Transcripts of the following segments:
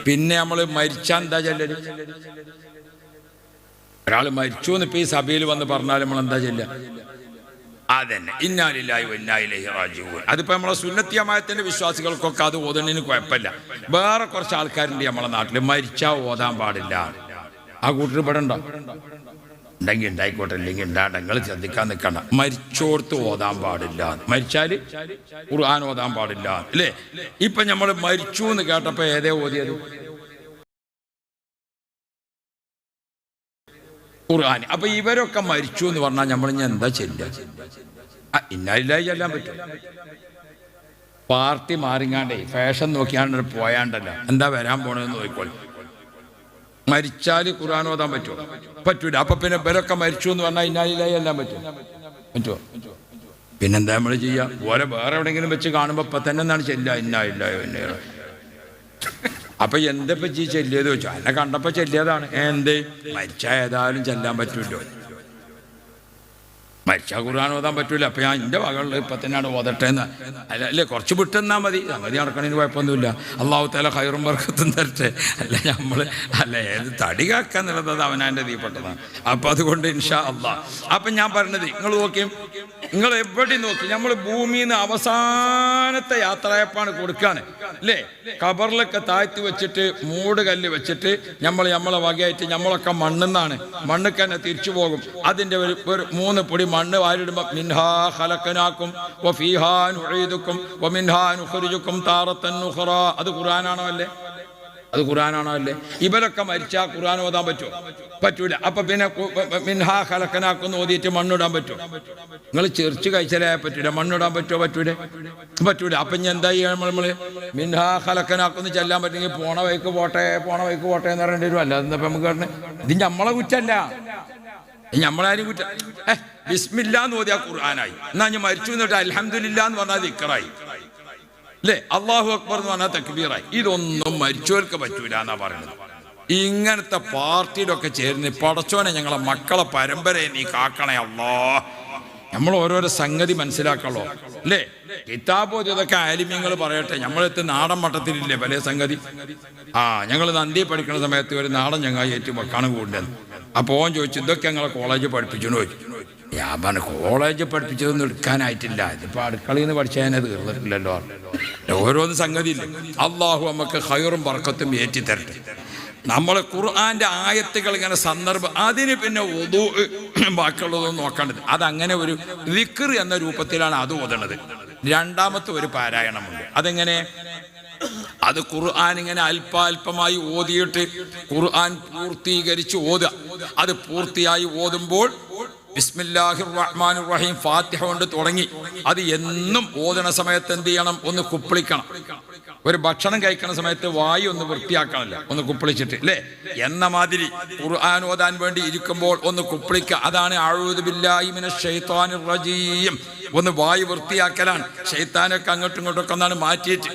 പിന്നെ നമ്മൾ മരിച്ചാൽ എന്താ ചെല്ലല്? ഒരാൾ മരിച്ചു എന്ന് ഇപ്പൊ ഈ സഭയിൽ വന്ന് പറഞ്ഞാൽ നമ്മൾ എന്താ ചെല്ലുക? അതന്നെ ഇന്നാ ലില്ലാഹി വ ഇന്നാ ഇലൈഹി റാജിഊൻ. അതിപ്പോ നമ്മളെ സുന്നത്തി ജമാഅത്തിന്റെ വിശ്വാസികൾക്കൊക്കെ അത് ഓതുന്നതിന് കുഴപ്പമില്ല. വേറെ കുറച്ച് ആൾക്കാരുണ്ട് നമ്മളെ നാട്ടിൽ മരിച്ചാൽ ഓതാൻ പാടില്ല. ആ കൂട്ടർ ഇവിടെ ഉണ്ടോ? ഉണ്ടെങ്കിൽ ഉണ്ടായിക്കോട്ടെ, ഇല്ലെങ്കിൽ ഉണ്ടാകട്ടെ, നിങ്ങൾ ശ്രദ്ധിക്കാൻ നിൽക്കണ്ട. മരിച്ചോടത്ത് ഓതാൻ പാടില്ല, മരിച്ചാൽ ഖുർആൻ ഓതാൻ പാടില്ല അല്ലേ? ഇപ്പൊ നമ്മൾ മരിച്ചു എന്ന് കേട്ടപ്പോ ഏതേ ഓതിയത്? ഖുർആൻ. അപ്പൊ ഇവരൊക്കെ മരിച്ചു എന്ന് പറഞ്ഞാൽ നമ്മൾ ഇനി എന്താ ചെല്ലുക? ഇന്നാ ലില്ലാഹി ചെല്ലാൻ പറ്റും. പാർട്ടി മാറിങ്ങാണ്ടേ ഫാഷൻ നോക്കിയാണ്ട് പോയാണ്ടല്ല എന്താ വരാൻ പോണെന്ന് നോക്കിക്കോളി. മരിച്ചാൽ ഖുർആൻ ഓതാൻ പറ്റുമോ? പറ്റൂല. അപ്പൊ പിന്നെ ഇവരൊക്കെ മരിച്ചു എന്ന് പറഞ്ഞാൽ ഇന്നാ ലില്ലാഹി എല്ലാം പറ്റുമോ? പിന്നെന്താ നമ്മൾ ചെയ്യുക? ഓരോ വേറെ എവിടെയെങ്കിലും വെച്ച് കാണുമ്പോൾ ഇപ്പൊ തന്നെ എന്താണ് ചെല്ലുക? ഇന്നാ ലില്ലാഹി വ ഇന്നാ ഇലൈഹി. അപ്പൊ എന്തപ്പോ ചെല്ലിയത് വെച്ചോ? എന്നെ കണ്ടപ്പോ ചെല്ലിയതാണ്. എന്ത് മരിച്ച ഏതായാലും ചെല്ലാൻ പറ്റൂല്ലോ. മരിച്ചാൽ ഖുർആൻ ഓതാൻ പറ്റൂല. അപ്പൊ ഞാൻ എൻ്റെ വകളിൽ ഇപ്പൊ തന്നെയാണ് ഓതട്ടെ എന്ന് അല്ലേ? കുറച്ച് വിട്ടെന്നാൽ മതി, സംഗതി നടക്കണതിന് കുഴപ്പമൊന്നുമില്ല. അള്ളാഹു തആല ഖൈറും ബർക്കത്തും തരട്ടെ. അല്ല നമ്മൾ അല്ല ഏത് തടി കാക്കാന്നുള്ളത് അവനാൻ്റെ തീപ്പെട്ടതാണ്. അപ്പൊ അതുകൊണ്ട് ഇൻഷാ അള്ളാഹ്. അപ്പൊ ഞാൻ പറഞ്ഞത് നിങ്ങൾ നോക്കിയും നിങ്ങൾ എവിടെ നോക്കി നമ്മൾ ഭൂമിയിൽ നിന്ന് അവസാനത്തെ യാത്രയപ്പാണ് കൊടുക്കാണ് അല്ലേ? ഖബറിലൊക്കെ താഴ്ത്തി വെച്ചിട്ട് മൂട് കല്ല് വെച്ചിട്ട് നമ്മളെ വകയായിട്ട് നമ്മളൊക്കെ മണ്ണെന്നാണ്, മണ്ണിക്ക് തന്നെ തിരിച്ചു പോകും. അതിൻ്റെ ഒരു 3 പൊടി മണ്ണ് വാരിടുമ്പോൾ മിൻഹാ ഖലഖനാകും വഫീഹാ നുഈദുകും വമിൻഹാ നുഖ്രിജുകും താറത്തൻ ഉഖ്റാ. അത് ഖുർആനാണോ അല്ലേ? അത് ഖുർആനാണോ അല്ലേ? ഇവരൊക്കെ മരിച്ചാൽ ഖുർആൻ ഓതാൻ പറ്റുമോ? പറ്റൂല. അപ്പൊ പിന്നെ മിൻഹാ ഖലഖനാകും ഓതിയിട്ട് മണ്ണിടാൻ പറ്റുമോ? നിങ്ങൾ ചെറിച്ച് കഴിച്ചാലേ പറ്റൂല. മണ്ണിടാൻ പറ്റുമോ? പറ്റൂല. അപ്പൊ ഇനി എന്താ ചെയ്യാൻ? നമ്മള് മിൻഹാ ഖലഖനാകും ചെല്ലാൻ പറ്റുമെങ്കിൽ പോണ വഴിക്ക് പോട്ടെ എന്ന് പറയേണ്ടി വരും. അല്ലാതെ നമുക്ക് പറഞ്ഞ ഇത് നമ്മളെ കുറ്റല്ല, നമ്മളാരും കുറ്റം. ബിസ്മില്ലാ എന്ന് ഓതിയാ ഖുർആനായി. എന്നാ ഞാൻ മരിച്ചു എന്നിട്ട് അൽഹംദുലില്ലാ എന്ന് പറഞ്ഞാൽ ദിക്റായി അല്ലേ? അല്ലാഹു അക്ബർ എന്ന് പറഞ്ഞാൽ തക്ബീറായി. ഇതൊന്നും മരിച്ചവർക്ക് പറ്റൂല എന്നാ പറയുന്നത്. ഇങ്ങനത്തെ പാർട്ടിയിലൊക്കെ ചേർന്ന് പടച്ചോനെ ഞങ്ങളെ മക്കളെ പരമ്പരയെ നീ കാക്കണേ അല്ലാ. നമ്മൾ ഓരോരോ സംഗതി മനസ്സിലാക്കണല്ലോ അല്ലേ? കിതാബ് ഇതൊക്കെ ആലിമ്യങ്ങൾ പറയട്ടെ. നമ്മളെത്ത് നാടൻ മട്ടത്തിലില്ലേ പല സംഗതി. ഞങ്ങൾ നന്ദി പഠിക്കുന്ന സമയത്ത് ഒരു നാടൻ ചങ്ങായി ഏറ്റവും വെക്കാണ് കൂടുതൽ. അപ്പോൾ ഓൻ ചോദിച്ചു ഇതൊക്കെ ഞങ്ങളെ കോളേജ് പഠിപ്പിച്ചെന്ന് ചോദിച്ചു. ഞാൻ പറഞ്ഞു കോളേജ് പഠിപ്പിച്ചതൊന്നും എടുക്കാനായിട്ടില്ല, ഇതിപ്പോൾ അടുക്കളയിൽ നിന്ന് പഠിച്ചാൽ തീർന്നിട്ടില്ലല്ലോ. ഓരോന്ന് സംഗതിയില്ലേ. അള്ളാഹു നമുക്ക് ഖൈറും ബർക്കത്തും ഏറ്റി തരട്ടെ. നമ്മൾ ഖുർആന്റെ ആയത്തുകൾ ഇങ്ങനെ സന്ദർഭം അതിന് പിന്നെ വുദൂ ബാക്കിയുള്ളതൊന്നും നോക്കേണ്ടത്. അതങ്ങനെ ഒരു ദിക്ർ എന്ന രൂപത്തിലാണ് അത് ഓതണത്. രണ്ടാമത്തെ ഒരു പാരായണമുണ്ട്. അതെങ്ങനെ? അത് ഖുർആൻ ഇങ്ങനെ അല്പാൽപമായി ഓതിയിട്ട് ഖുർആൻ പൂർത്തീകരിച്ച് ഓതുക. അത് പൂർത്തിയായി ഓതുമ്പോൾ ബിസ്മില്ലാഹിർ റഹ്മാനിർ റഹീം ഫാത്തിഹ കൊണ്ട് തുടങ്ങി അത് എന്നും ഓതണ സമയത്ത് എന്ത് ചെയ്യണം? ഒന്ന് കുപ്പിളിക്കണം. ഒരു ഭക്ഷണം കഴിക്കുന്ന സമയത്ത് വായു ഒന്ന് വൃത്തിയാക്കണമല്ലോ, ഒന്ന് കുപ്പിളിച്ചിട്ട് അല്ലേ? എന്ന മാതിരി ഖുർആൻ ഓതാൻ വേണ്ടി ഇരിക്കുമ്പോൾ ഒന്ന് കുപ്പിളിക്കുക. അതാണ് അഊദു ബില്ലാഹി മിനശ് ശൈത്വാനിർ റജീം. ഒന്ന് വായു വൃത്തിയാക്കലാണ്. ശൈത്താനൊക്കെ അങ്ങോട്ടും ഇങ്ങോട്ടൊക്കെ ഒന്നാണ് മാറ്റിയിട്ട്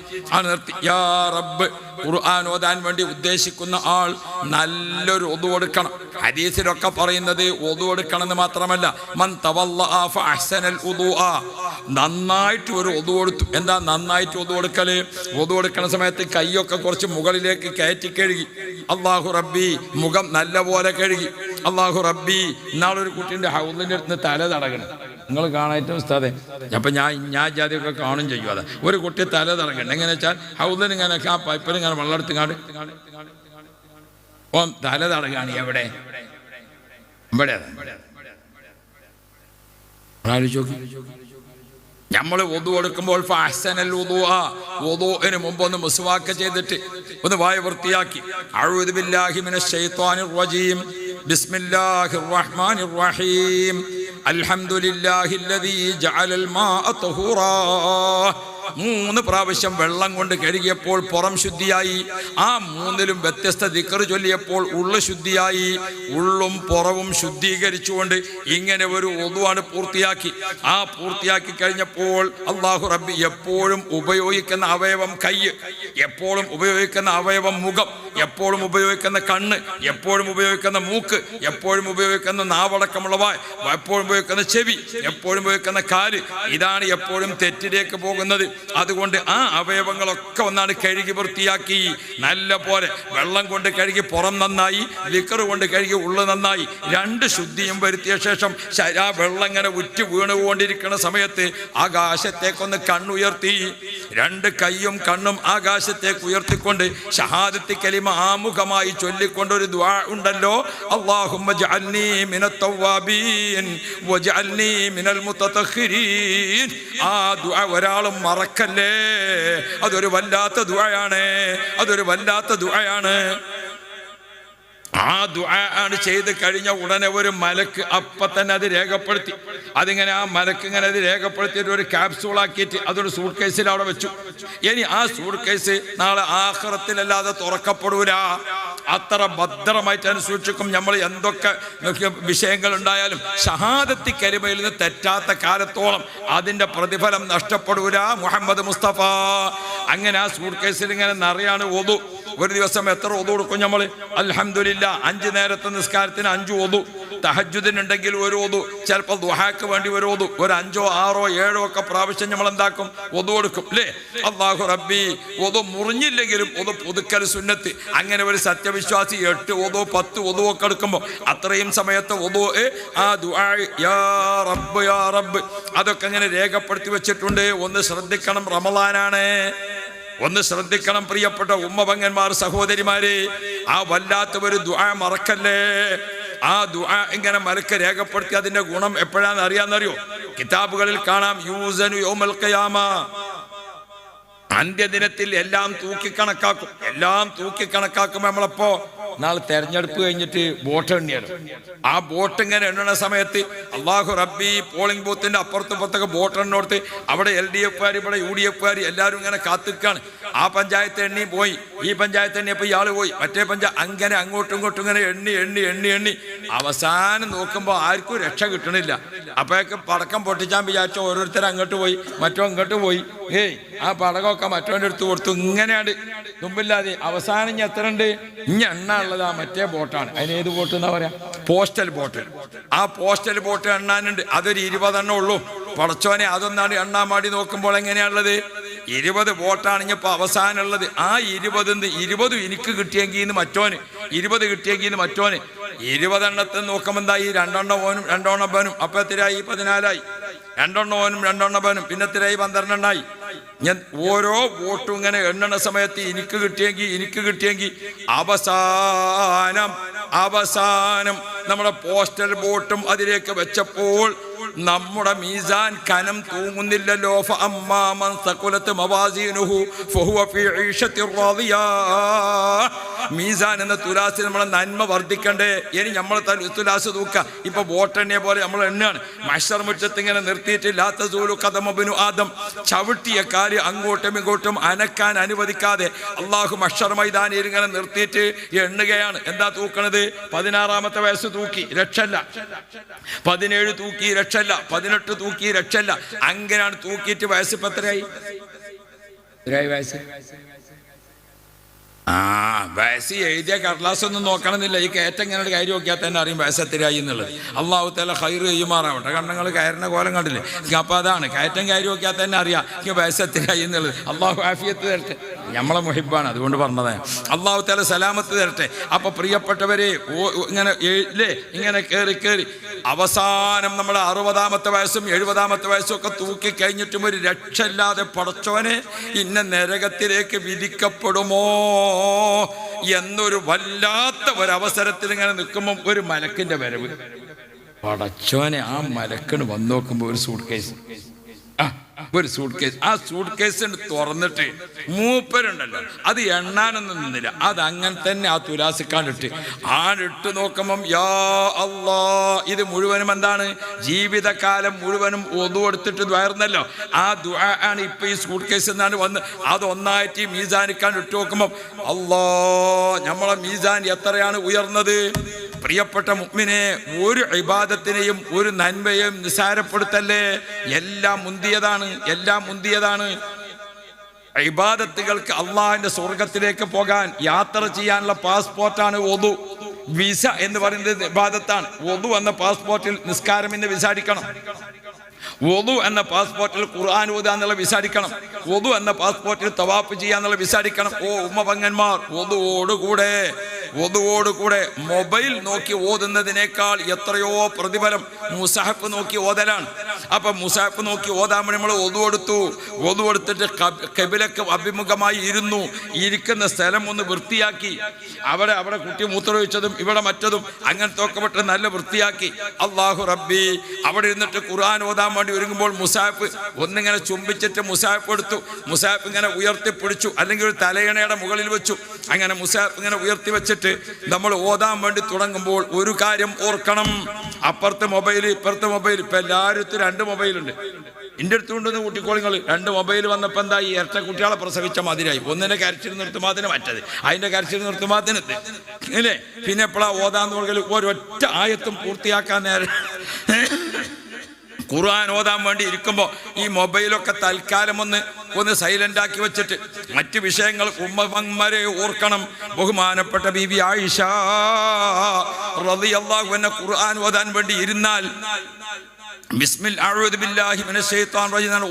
നിർത്തി. യാ റബ്ബ്. ഖുർആൻ ഓതാൻ വേണ്ടി ഉദ്ദേശിക്കുന്ന ആൾ നല്ലൊരു ഒതു കൊടുക്കണം. ഹദീസിലൊക്കെ പറയുന്നത് ഒതു കൊടുക്കണം എന്ന് മാത്രമല്ല, മൻ തവല്ലഅ ഫഅഹ്സനൽ ഉദൂഅ, നന്നായിട്ട് ഒരു ഒതു കൊടുത്തു. എന്താ നന്നായിട്ട് ഒതു കൊടുക്കല്? ഒതു കൊടുക്കുന്ന സമയത്ത് കൈയൊക്കെ കുറച്ച് മുകളിലേക്ക് കയറ്റി കഴുകി. അല്ലാഹു റബ്ബി, മുഖം നല്ല പോലെ കഴുകി. അല്ലാഹു റബ്ബി. ഇന്നാളൊരു കുട്ടീൻ്റെ ഹൗദിൻ്റെ അടുത്ത് തല തടകണം. നിങ്ങൾ കാണാനായിട്ട് ഉസ്താദെ, അപ്പം ഞാൻ ജാതിയൊക്കെ കാണും ചെയ്യും. അതാ ഒരു കുട്ടി തല തടകണം. എങ്ങനെ വെച്ചാൽ ഹൗദിന് ഇങ്ങനെ ആ പൈപ്പിൽ ഇങ്ങനെ വെള്ളം എടുത്തുകാണ്ട് ഓൻ തല തടകാണ്. എവിടെ? ഇവിടെ. നമ്മൾ വുദു കൊടുക്കുമ്പോൾ ഫഅഹ്സനൽ വുദൂഅ, വുദൂഇന് മുമ്പ് ഒന്ന് മുസ്വാക്ക് ചെയ്തിട്ട് ഒന്ന് വായ വൃത്തിയാക്കി. അഊദു ബില്ലാഹി മിനശ് ശൈത്വാനിർ റജീം ബിസ്മില്ലാഹിർ റഹ്മാനിർ റഹീം അൽഹംദുലില്ലാഹില്ലദീ ജഅലൽ മാഅ തഹൂറാ. 3 പ്രാവശ്യം വെള്ളം കൊണ്ട് കഴുകിയപ്പോൾ പുറം ശുദ്ധിയായി. ആ 3ലും വ്യത്യസ്ത ദിക്ർ ചൊല്ലിയപ്പോൾ ഉള്ളു ശുദ്ധിയായി. ഉള്ളും പുറവും ശുദ്ധീകരിച്ചുകൊണ്ട് ഇങ്ങനെ ഒരു വുദൂഅ് പൂർത്തിയാക്കി. ആ പൂർത്തിയാക്കി കഴിഞ്ഞപ്പോൾ അല്ലാഹു റബ്ബി എപ്പോഴും ഉപയോഗിക്കുന്ന അവയവം കൈ, എപ്പോഴും ഉപയോഗിക്കുന്ന അവയവം മുഖം, എപ്പോഴും ഉപയോഗിക്കുന്ന കണ്ണ്, എപ്പോഴും ഉപയോഗിക്കുന്ന മൂക്ക്, എപ്പോഴും ഉപയോഗിക്കുന്ന നാവടക്കമുള്ളവ, എപ്പോഴും ഉപയോഗിക്കുന്ന ചെവി, എപ്പോഴും ഉപയോഗിക്കുന്ന കാല്, ഇതാണ് എപ്പോഴും തെറ്റിലേക്ക് പോകുന്നത്. അതുകൊണ്ട് ആ അവയവങ്ങളൊക്കെ ഒന്നാണ് കഴുകി വൃത്തിയാക്കി നല്ല പോലെ വെള്ളം കൊണ്ട് കഴുകി പുറം നന്നായി, ലിക്കർ കൊണ്ട് കഴുകി ഉള്ളു നന്നായി, രണ്ട് ശുദ്ധിയും വരുത്തിയ ശേഷം ആ വെള്ളം ഇങ്ങനെ ഉറ്റി വീണുകൊണ്ടിരിക്കുന്ന സമയത്ത് ആകാശത്തേക്കൊന്ന് കണ്ണുയർത്തി, രണ്ട് കൈയും കണ്ണും ആകാശത്തേക്ക് ഉയർത്തിക്കൊണ്ട് ഷഹാദത്ത് കലിമ ആമുഖമായി ചൊല്ലിക്കൊണ്ടൊരു ദുആ ഉണ്ടല്ലോ, അല്ലാഹുമ്മ ജഅൽനി മിനത് തവ്വാബീൻ വജഅൽനി മിനൽ മുതതഖിരീൻ. ആ ദുആ ഒരാളും മറക്കല്ലേ. അതൊരു വല്ലാത്ത ദുആയാണ്, അതൊരു വല്ലാത്ത ദുആയാണ്. ആ ദുആ ആണ് ചെയ്ത് കഴിഞ്ഞ ഉടനെ ഒരു മലക്ക് അപ്പം തന്നെ അത് രേഖപ്പെടുത്തി. അതിങ്ങനെ ആ മലക്ക് ഇങ്ങനെ അത് രേഖപ്പെടുത്തിയിട്ട് ഒരു ക്യാപ്സൂളാക്കിയിട്ട് അതൊരു സൂട്ട് കേസിൽ അവിടെ വെച്ചു. ഇനി ആ സൂട്ട് കേസ് നാളെ ആഖിറത്തിലല്ലാതെ തുറക്കപ്പെടൂല. അത്ര ഭദ്രമായിട്ട് അനുസൂക്ഷിക്കും. നമ്മൾ എന്തൊക്കെ വിഷയങ്ങൾ ഉണ്ടായാലും ഷഹാദത്തി കലിമയിൽ നിന്ന് തെറ്റാത്ത കാലത്തോളം അതിൻ്റെ പ്രതിഫലം നഷ്ടപ്പെടൂല. മുഹമ്മദ് മുസ്തഫ. അങ്ങനെ ആ സൂട്ട് കേസിൽ ഇങ്ങനെ നിറയാണ് ഒതു. ഒരു ദിവസം എത്ര ഒതു കൊടുക്കും നമ്മൾ? അൽഹംദുലില്ലാ 5 നേരത്തെ നിസ്കാരത്തിന് 5 ഒതു, തഹജ്ജുദിനുണ്ടെങ്കിൽ ഒരു ഒതു, ചിലപ്പോൾ ദുഹാക്ക് വേണ്ടി ഒരു ഒതു, ഒരു 5, 6, 7 ഒക്കെ പ്രാവശ്യം നമ്മൾ എന്താക്കും? ഒതു കൊടുക്കും അല്ലേ? അല്ലാഹു റബ്ബി. ഒതു മുറിഞ്ഞില്ലെങ്കിലും ഒതു പുതുക്കൽ സുന്നത്ത്. അങ്ങനെ ഒരു സത്യവിശ്വാസി 8 ഒതു 10 ഒതു ഒക്കെ എടുക്കുമ്പോൾ അത്രയും സമയത്ത് ഒതു ആ ദുആ യാ റബ്ബ് യാ റബ്ബ് അതൊക്കെ അങ്ങനെ രേഖപ്പെടുത്തി വെച്ചിട്ടുണ്ട്. ഒന്ന് ശ്രദ്ധിക്കണം, റമളാനാണ്. ഒന്ന് ശ്രദ്ധിക്കണം പ്രിയപ്പെട്ട ഉമ്മപങ്ങന്മാർ, സഹോദരിമാരെ. ആ വല്ലാത്ത ഒരു ദുആ മറക്കല്ലേ. ആ ദുആ ഇങ്ങനെ മലക്ക് രേഖപ്പെടുത്തി അതിന്റെ ഗുണം എപ്പോഴാണെന്ന് അറിയാന്നറിയോ? കിതാബുകളിൽ കാണാം, യൂസനു യൗമൽ ഖിയാമ. അന്ത്യദിനത്തിൽ എല്ലാം തൂക്കിക്കണക്കാക്കും. എല്ലാം തൂക്കിക്കണക്കാക്കുമ്പോൾ നമ്മളപ്പോ നാളെ തെരഞ്ഞെടുപ്പ് കഴിഞ്ഞിട്ട് വോട്ട് എണ്ണിയാലും ആ വോട്ട് ഇങ്ങനെ എണ്ണുന്ന സമയത്ത് അല്ലാഹു റബ്ബി പോളിംഗ് ബൂത്തിന്റെ അപ്പുറത്തൊക്കെ വോട്ട് എണ്ണോടുത്ത് അവിടെ LDF ഇവിടെ UDF എല്ലാവരും ഇങ്ങനെ കാത്തിക്കാണ്. ആ പഞ്ചായത്ത് എണ്ണി പോയി, ഈ പഞ്ചായത്ത് എണ്ണിയപ്പോൾ ഇയാൾ പോയി, മറ്റേ അങ്ങനെ അങ്ങോട്ടും ഇങ്ങോട്ടും ഇങ്ങനെ എണ്ണി എണ്ണി എണ്ണി എണ്ണി അവസാനം നോക്കുമ്പോൾ ആർക്കും രക്ഷ കിട്ടണില്ല. അപ്പോഴേക്ക് പടക്കം പൊട്ടിച്ചാൻ വിചാരിച്ച ഓരോരുത്തർ അങ്ങോട്ട് പോയി, മറ്റോ ഇങ്ങോട്ട് പോയി. ആ പടകമൊക്കെ മറ്റോൻ്റെ അടുത്ത് കൊടുത്തു. ഇങ്ങനെയാണ് മുമ്പില്ലാതെ അവസാനം ഇനി എത്ര ഉണ്ട്? ഇനി എണ്ണ ഉള്ളത് ആ മറ്റേ ബോട്ടാണ്. അതിന് ഏത് ബോട്ട് എന്നാ പറയാ? Postal boat. ആ പോസ്റ്റൽ ബോട്ട് എണ്ണാനുണ്ട്. അതൊരു 20 എണ്ണം ഉള്ളൂ. പടച്ചോനെ അതൊന്നാണ് എണ്ണാൻ വേണ്ടി നോക്കുമ്പോൾ എങ്ങനെയാണുള്ളത്? 20 ബോട്ടാണിപ്പോൾ അവസാനമുള്ളത്. ആ 20 എനിക്ക് കിട്ടിയെങ്കിൽ മറ്റോന്, 20 കിട്ടിയെങ്കിൽ മറ്റോന്. 20 എണ്ണത്തിൽ നോക്കുമ്പോൾ എന്താ? ഈ 2 എണ്ണം ഓനും 2 എണ്ണം ബനും. അപ്പം എത്രയായി? 14ആയി. 2 എണ്ണം ഓനും 2 എണ്ണം ബനും. പിന്നെ എത്രയായി? 12 എണ്ണായി. ഞാൻ ഓരോ വോട്ടും ഇങ്ങനെ എണ്ണണ സമയത്ത് എനിക്ക് കിട്ടിയെങ്കിൽ അവസാനം നമ്മുടെ പോസ്റ്റൽ ബോട്ടും അതിലേക്ക് വെച്ചപ്പോൾ നമ്മുടെ മീസാൻ കനം തൂങ്ങുന്നില്ലല്ലോ. ഫഅമ്മാമൻ സഖുലത് മവാസീനുഹു ഫഹുവ ഫീ ഈശത്തിർ റാദിയ. മീസാൻ എന്ന തുലാസിൽ നമ്മളെ നന്മ വർദ്ധിക്കണ്ടേ? ഇനി നമ്മൾ തുലാസ് തൂക്കുക. ഇപ്പൊ വോട്ടെണ്ണിയെ പോലെ നമ്മൾ എണ്ണാണ്. മഹ്ശർ മുറ്റത്ത് ഇങ്ങനെ നിർത്തിയിട്ട് ലാ തസൂലു ഖദമ ഇബ്നു ആദം, ചവിട്ടിയ കാല് അങ്ങോട്ടും ഇങ്ങോട്ടും അനക്കാൻ അനുവദിക്കാതെ അള്ളാഹു മഹ്ശർ മൈതാനിയിൽ ഇങ്ങനെ നിർത്തിയിട്ട് എണ്ണുകയാണ്. എന്താ തൂക്കണത്? 16ാമത്തെ വയസ്സ് തൂക്കി രക്ഷല്ല, 17 തൂക്കി രക്ഷല്ല, 18 തൂക്കി രക്ഷല്ല. അങ്ങനെയാണ് തൂക്കിയിട്ട് വയസ്സ് ഇപ്പം എത്രയായി? വയസ്സ് വയസ്സ് എഴുതിയ കടലാസ് ഒന്നും നോക്കണമെന്നില്ല. ഈ കയറ്റം ഇങ്ങനെ കാര്യം നോക്കിയാൽ തന്നെ അറിയും വയസ്സ് എത്രയായി എന്നുള്ളത്. അള്ളാഹു തആല ഖൈർ ചെയ്യുമാറാവട്ടെ. കണ്ണങ്ങൾ കയറുന്ന കോലം കണ്ടില്ലേ? അപ്പോൾ അതാണ് കയറ്റം കാര്യം നോക്കിയാൽ തന്നെ അറിയാം വയസ്സ് എത്രയായി എന്നുള്ളത്. അള്ളാഹു ആഫിയത്ത് തരട്ടെ. നമ്മളെ മുഹിബാണ്, അതുകൊണ്ട് പറഞ്ഞതാണ്. അള്ളാഹു തആല സലാമത്ത് തരട്ടെ. അപ്പൊ പ്രിയപ്പെട്ടവരെ, ഇങ്ങനെ ഇങ്ങനെ കയറി അവസാനം നമ്മൾ 60ാമത്തെ വയസ്സും 70ാമത്തെ വയസ്സും ഒക്കെ തൂക്കി കഴിഞ്ഞിട്ടും ഒരു രക്ഷയില്ലാതെ പടച്ചോനെ ഇന്ന നരകത്തിലേക്ക് വിധിക്കപ്പെടുമോ എന്നൊരു വല്ലാത്ത ഒരവസരത്തിൽ ഇങ്ങനെ നിൽക്കുമ്പോൾ ഒരു മലക്കിന്റെ വരവ്. പടച്ചോനെ, ആ മലക്കിന് വന്നു നോക്കുമ്പോൾ ഒരു സൂട്ട് കേസ്, ആ സൂട്ട് കേസ് തുറന്നിട്ട് മൂപ്പരുണ്ടല്ലോ അത് എണ്ണാനൊന്നും നിന്നില്ല. അത് അങ്ങനെ തന്നെ ആ തുലാസിക്കാണ്ടിട്ട് ആണിട്ട് നോക്കുമ്പം യാ അല്ലാ, ഇത് മുഴുവനും എന്താണ്? ജീവിതകാലം മുഴുവനും ഒതു കൊടുത്തിട്ട് ദ്വാരുന്നല്ലോ. ആ ദുആ ആണ് ഇപ്പൊ ഈ സൂട്ട് കേസ് എന്നാണ് വന്ന് അതൊന്നായിട്ട് ഈ മീസാനിക്കാണ്ട് ഇട്ട് നോക്കുമ്പം അല്ലാ, നമ്മളെ മീസാൻ എത്രയാണ് ഉയർന്നത്. പ്രിയപ്പെട്ട മുഅ്മിനെ, ഒരു ഇബാദത്തിനെയും ഒരു നന്മയെയും നിസാരപ്പെടുത്തല്ലേ. എല്ലാം മുന്തിയതാണ്. ഇബാദത്തുകൾക്ക് അള്ളാഹിന്റെ സ്വർഗത്തിലേക്ക് പോകാൻ യാത്ര ചെയ്യാനുള്ള പാസ്പോർട്ടാണ് ഒദു. വിസ എന്ന് പറയുന്നത് ഇബാദത്താണ്. ഒദു എന്ന പാസ്പോർട്ടിൽ നിസ്കാരം എന്ന് വിസ അടിക്കണം. ഒദു എന്ന പാസ്പോർട്ടിൽ ഖുർആൻ ഓതുക എന്നുള്ള വിസ അടിക്കണം. ഒദു എന്ന പാസ്പോർട്ടിൽ തവാഫ് ചെയ്യാന്നുള്ള വിസ അടിക്കണം. ഓ ഉമ്മപങ്ങന്മാർ, ഒതുവോടുകൂടെ മൊബൈൽ നോക്കി ഓതുന്നതിനേക്കാൾ എത്രയോ പ്രതിഫലം മുസാഹഫ് നോക്കി ഓതലാണ്. അപ്പൊ മുസാഹഫ് നോക്കി ഓതാൻ വേണ്ടി നമ്മൾ ഒതു കൊടുത്തിട്ട് ഖിബിലക്ക് അഭിമുഖമായി ഇരുന്നു. ഇരിക്കുന്ന സ്ഥലം ഒന്ന് വൃത്തിയാക്കി, അവിടെ കുട്ടി മൂത്രമൊഴിച്ചതും ഇവിടെ മറ്റതും അങ്ങനത്തെ ഒക്കെ പെട്ട് നല്ല വൃത്തിയാക്കി. അല്ലാഹു റബ്ബി അവിടെ ഇരുന്നിട്ട് ഖുർആൻ ഓതാൻ വേണ്ടി ഒരുങ്ങുമ്പോൾ മുസാഹഫ് ഒന്നിങ്ങനെ ചുംബിച്ചിട്ട് മുസാഹഫ് എടുത്തു. മുസാഹഫ് ഇങ്ങനെ ഉയർത്തിപ്പിടിച്ചു, അല്ലെങ്കിൽ ഒരു തലയണയുടെ മുകളിൽ വെച്ചു. അങ്ങനെ മുസാഹഫ് ഇങ്ങനെ ഉയർത്തി വെച്ചിട്ട് നമ്മൾ ഓതാൻ വേണ്ടി തുടങ്ങുമ്പോൾ ഒരു കാര്യം ഓർക്കണം. അപ്പുറത്തെ മൊബൈൽ ഇപ്പുറത്തെ മൊബൈൽ. ഇപ്പൊ എല്ലാവരും 2 മൊബൈലുണ്ട്. എൻ്റെ അടുത്ത് കൊണ്ടുവന്ന് കുട്ടിക്കോളിങ്ങൾ 2 മൊബൈൽ വന്നപ്പോൾ എന്താ, ഈ ഇരട്ട കുട്ടികളെ പ്രസവിച്ച മാതിരായി. ഒന്നിനെ കരച്ചിൽ നിർത്തുമാതിന് മറ്റത്, അതിൻ്റെ കരച്ചിൽ നിർത്തുമാതിന് ഇല്ലേ. പിന്നെ എപ്പോഴാ ഓതാന്ന് പറഞ്ഞാൽ ഒരൊറ്റ ആയത്തും പൂർത്തിയാക്കാൻ നേരം ഖുർആൻ ഓതാൻ വേണ്ടി ഇരിക്കുമ്പോൾ ഈ മൊബൈലൊക്കെ തൽക്കാലം ഒന്ന് സൈലന്റ് ആക്കി വെച്ചിട്ട് മറ്റ് വിഷയങ്ങൾ ഉമ്മമാരെ ഓർക്കണം. ബഹുമാനപ്പെട്ട ബീബി ആയിഷ റളിയല്ലാഹു അൻഹ ഖുർആൻ ഓതാൻ വേണ്ടി ഇരുന്നാൽ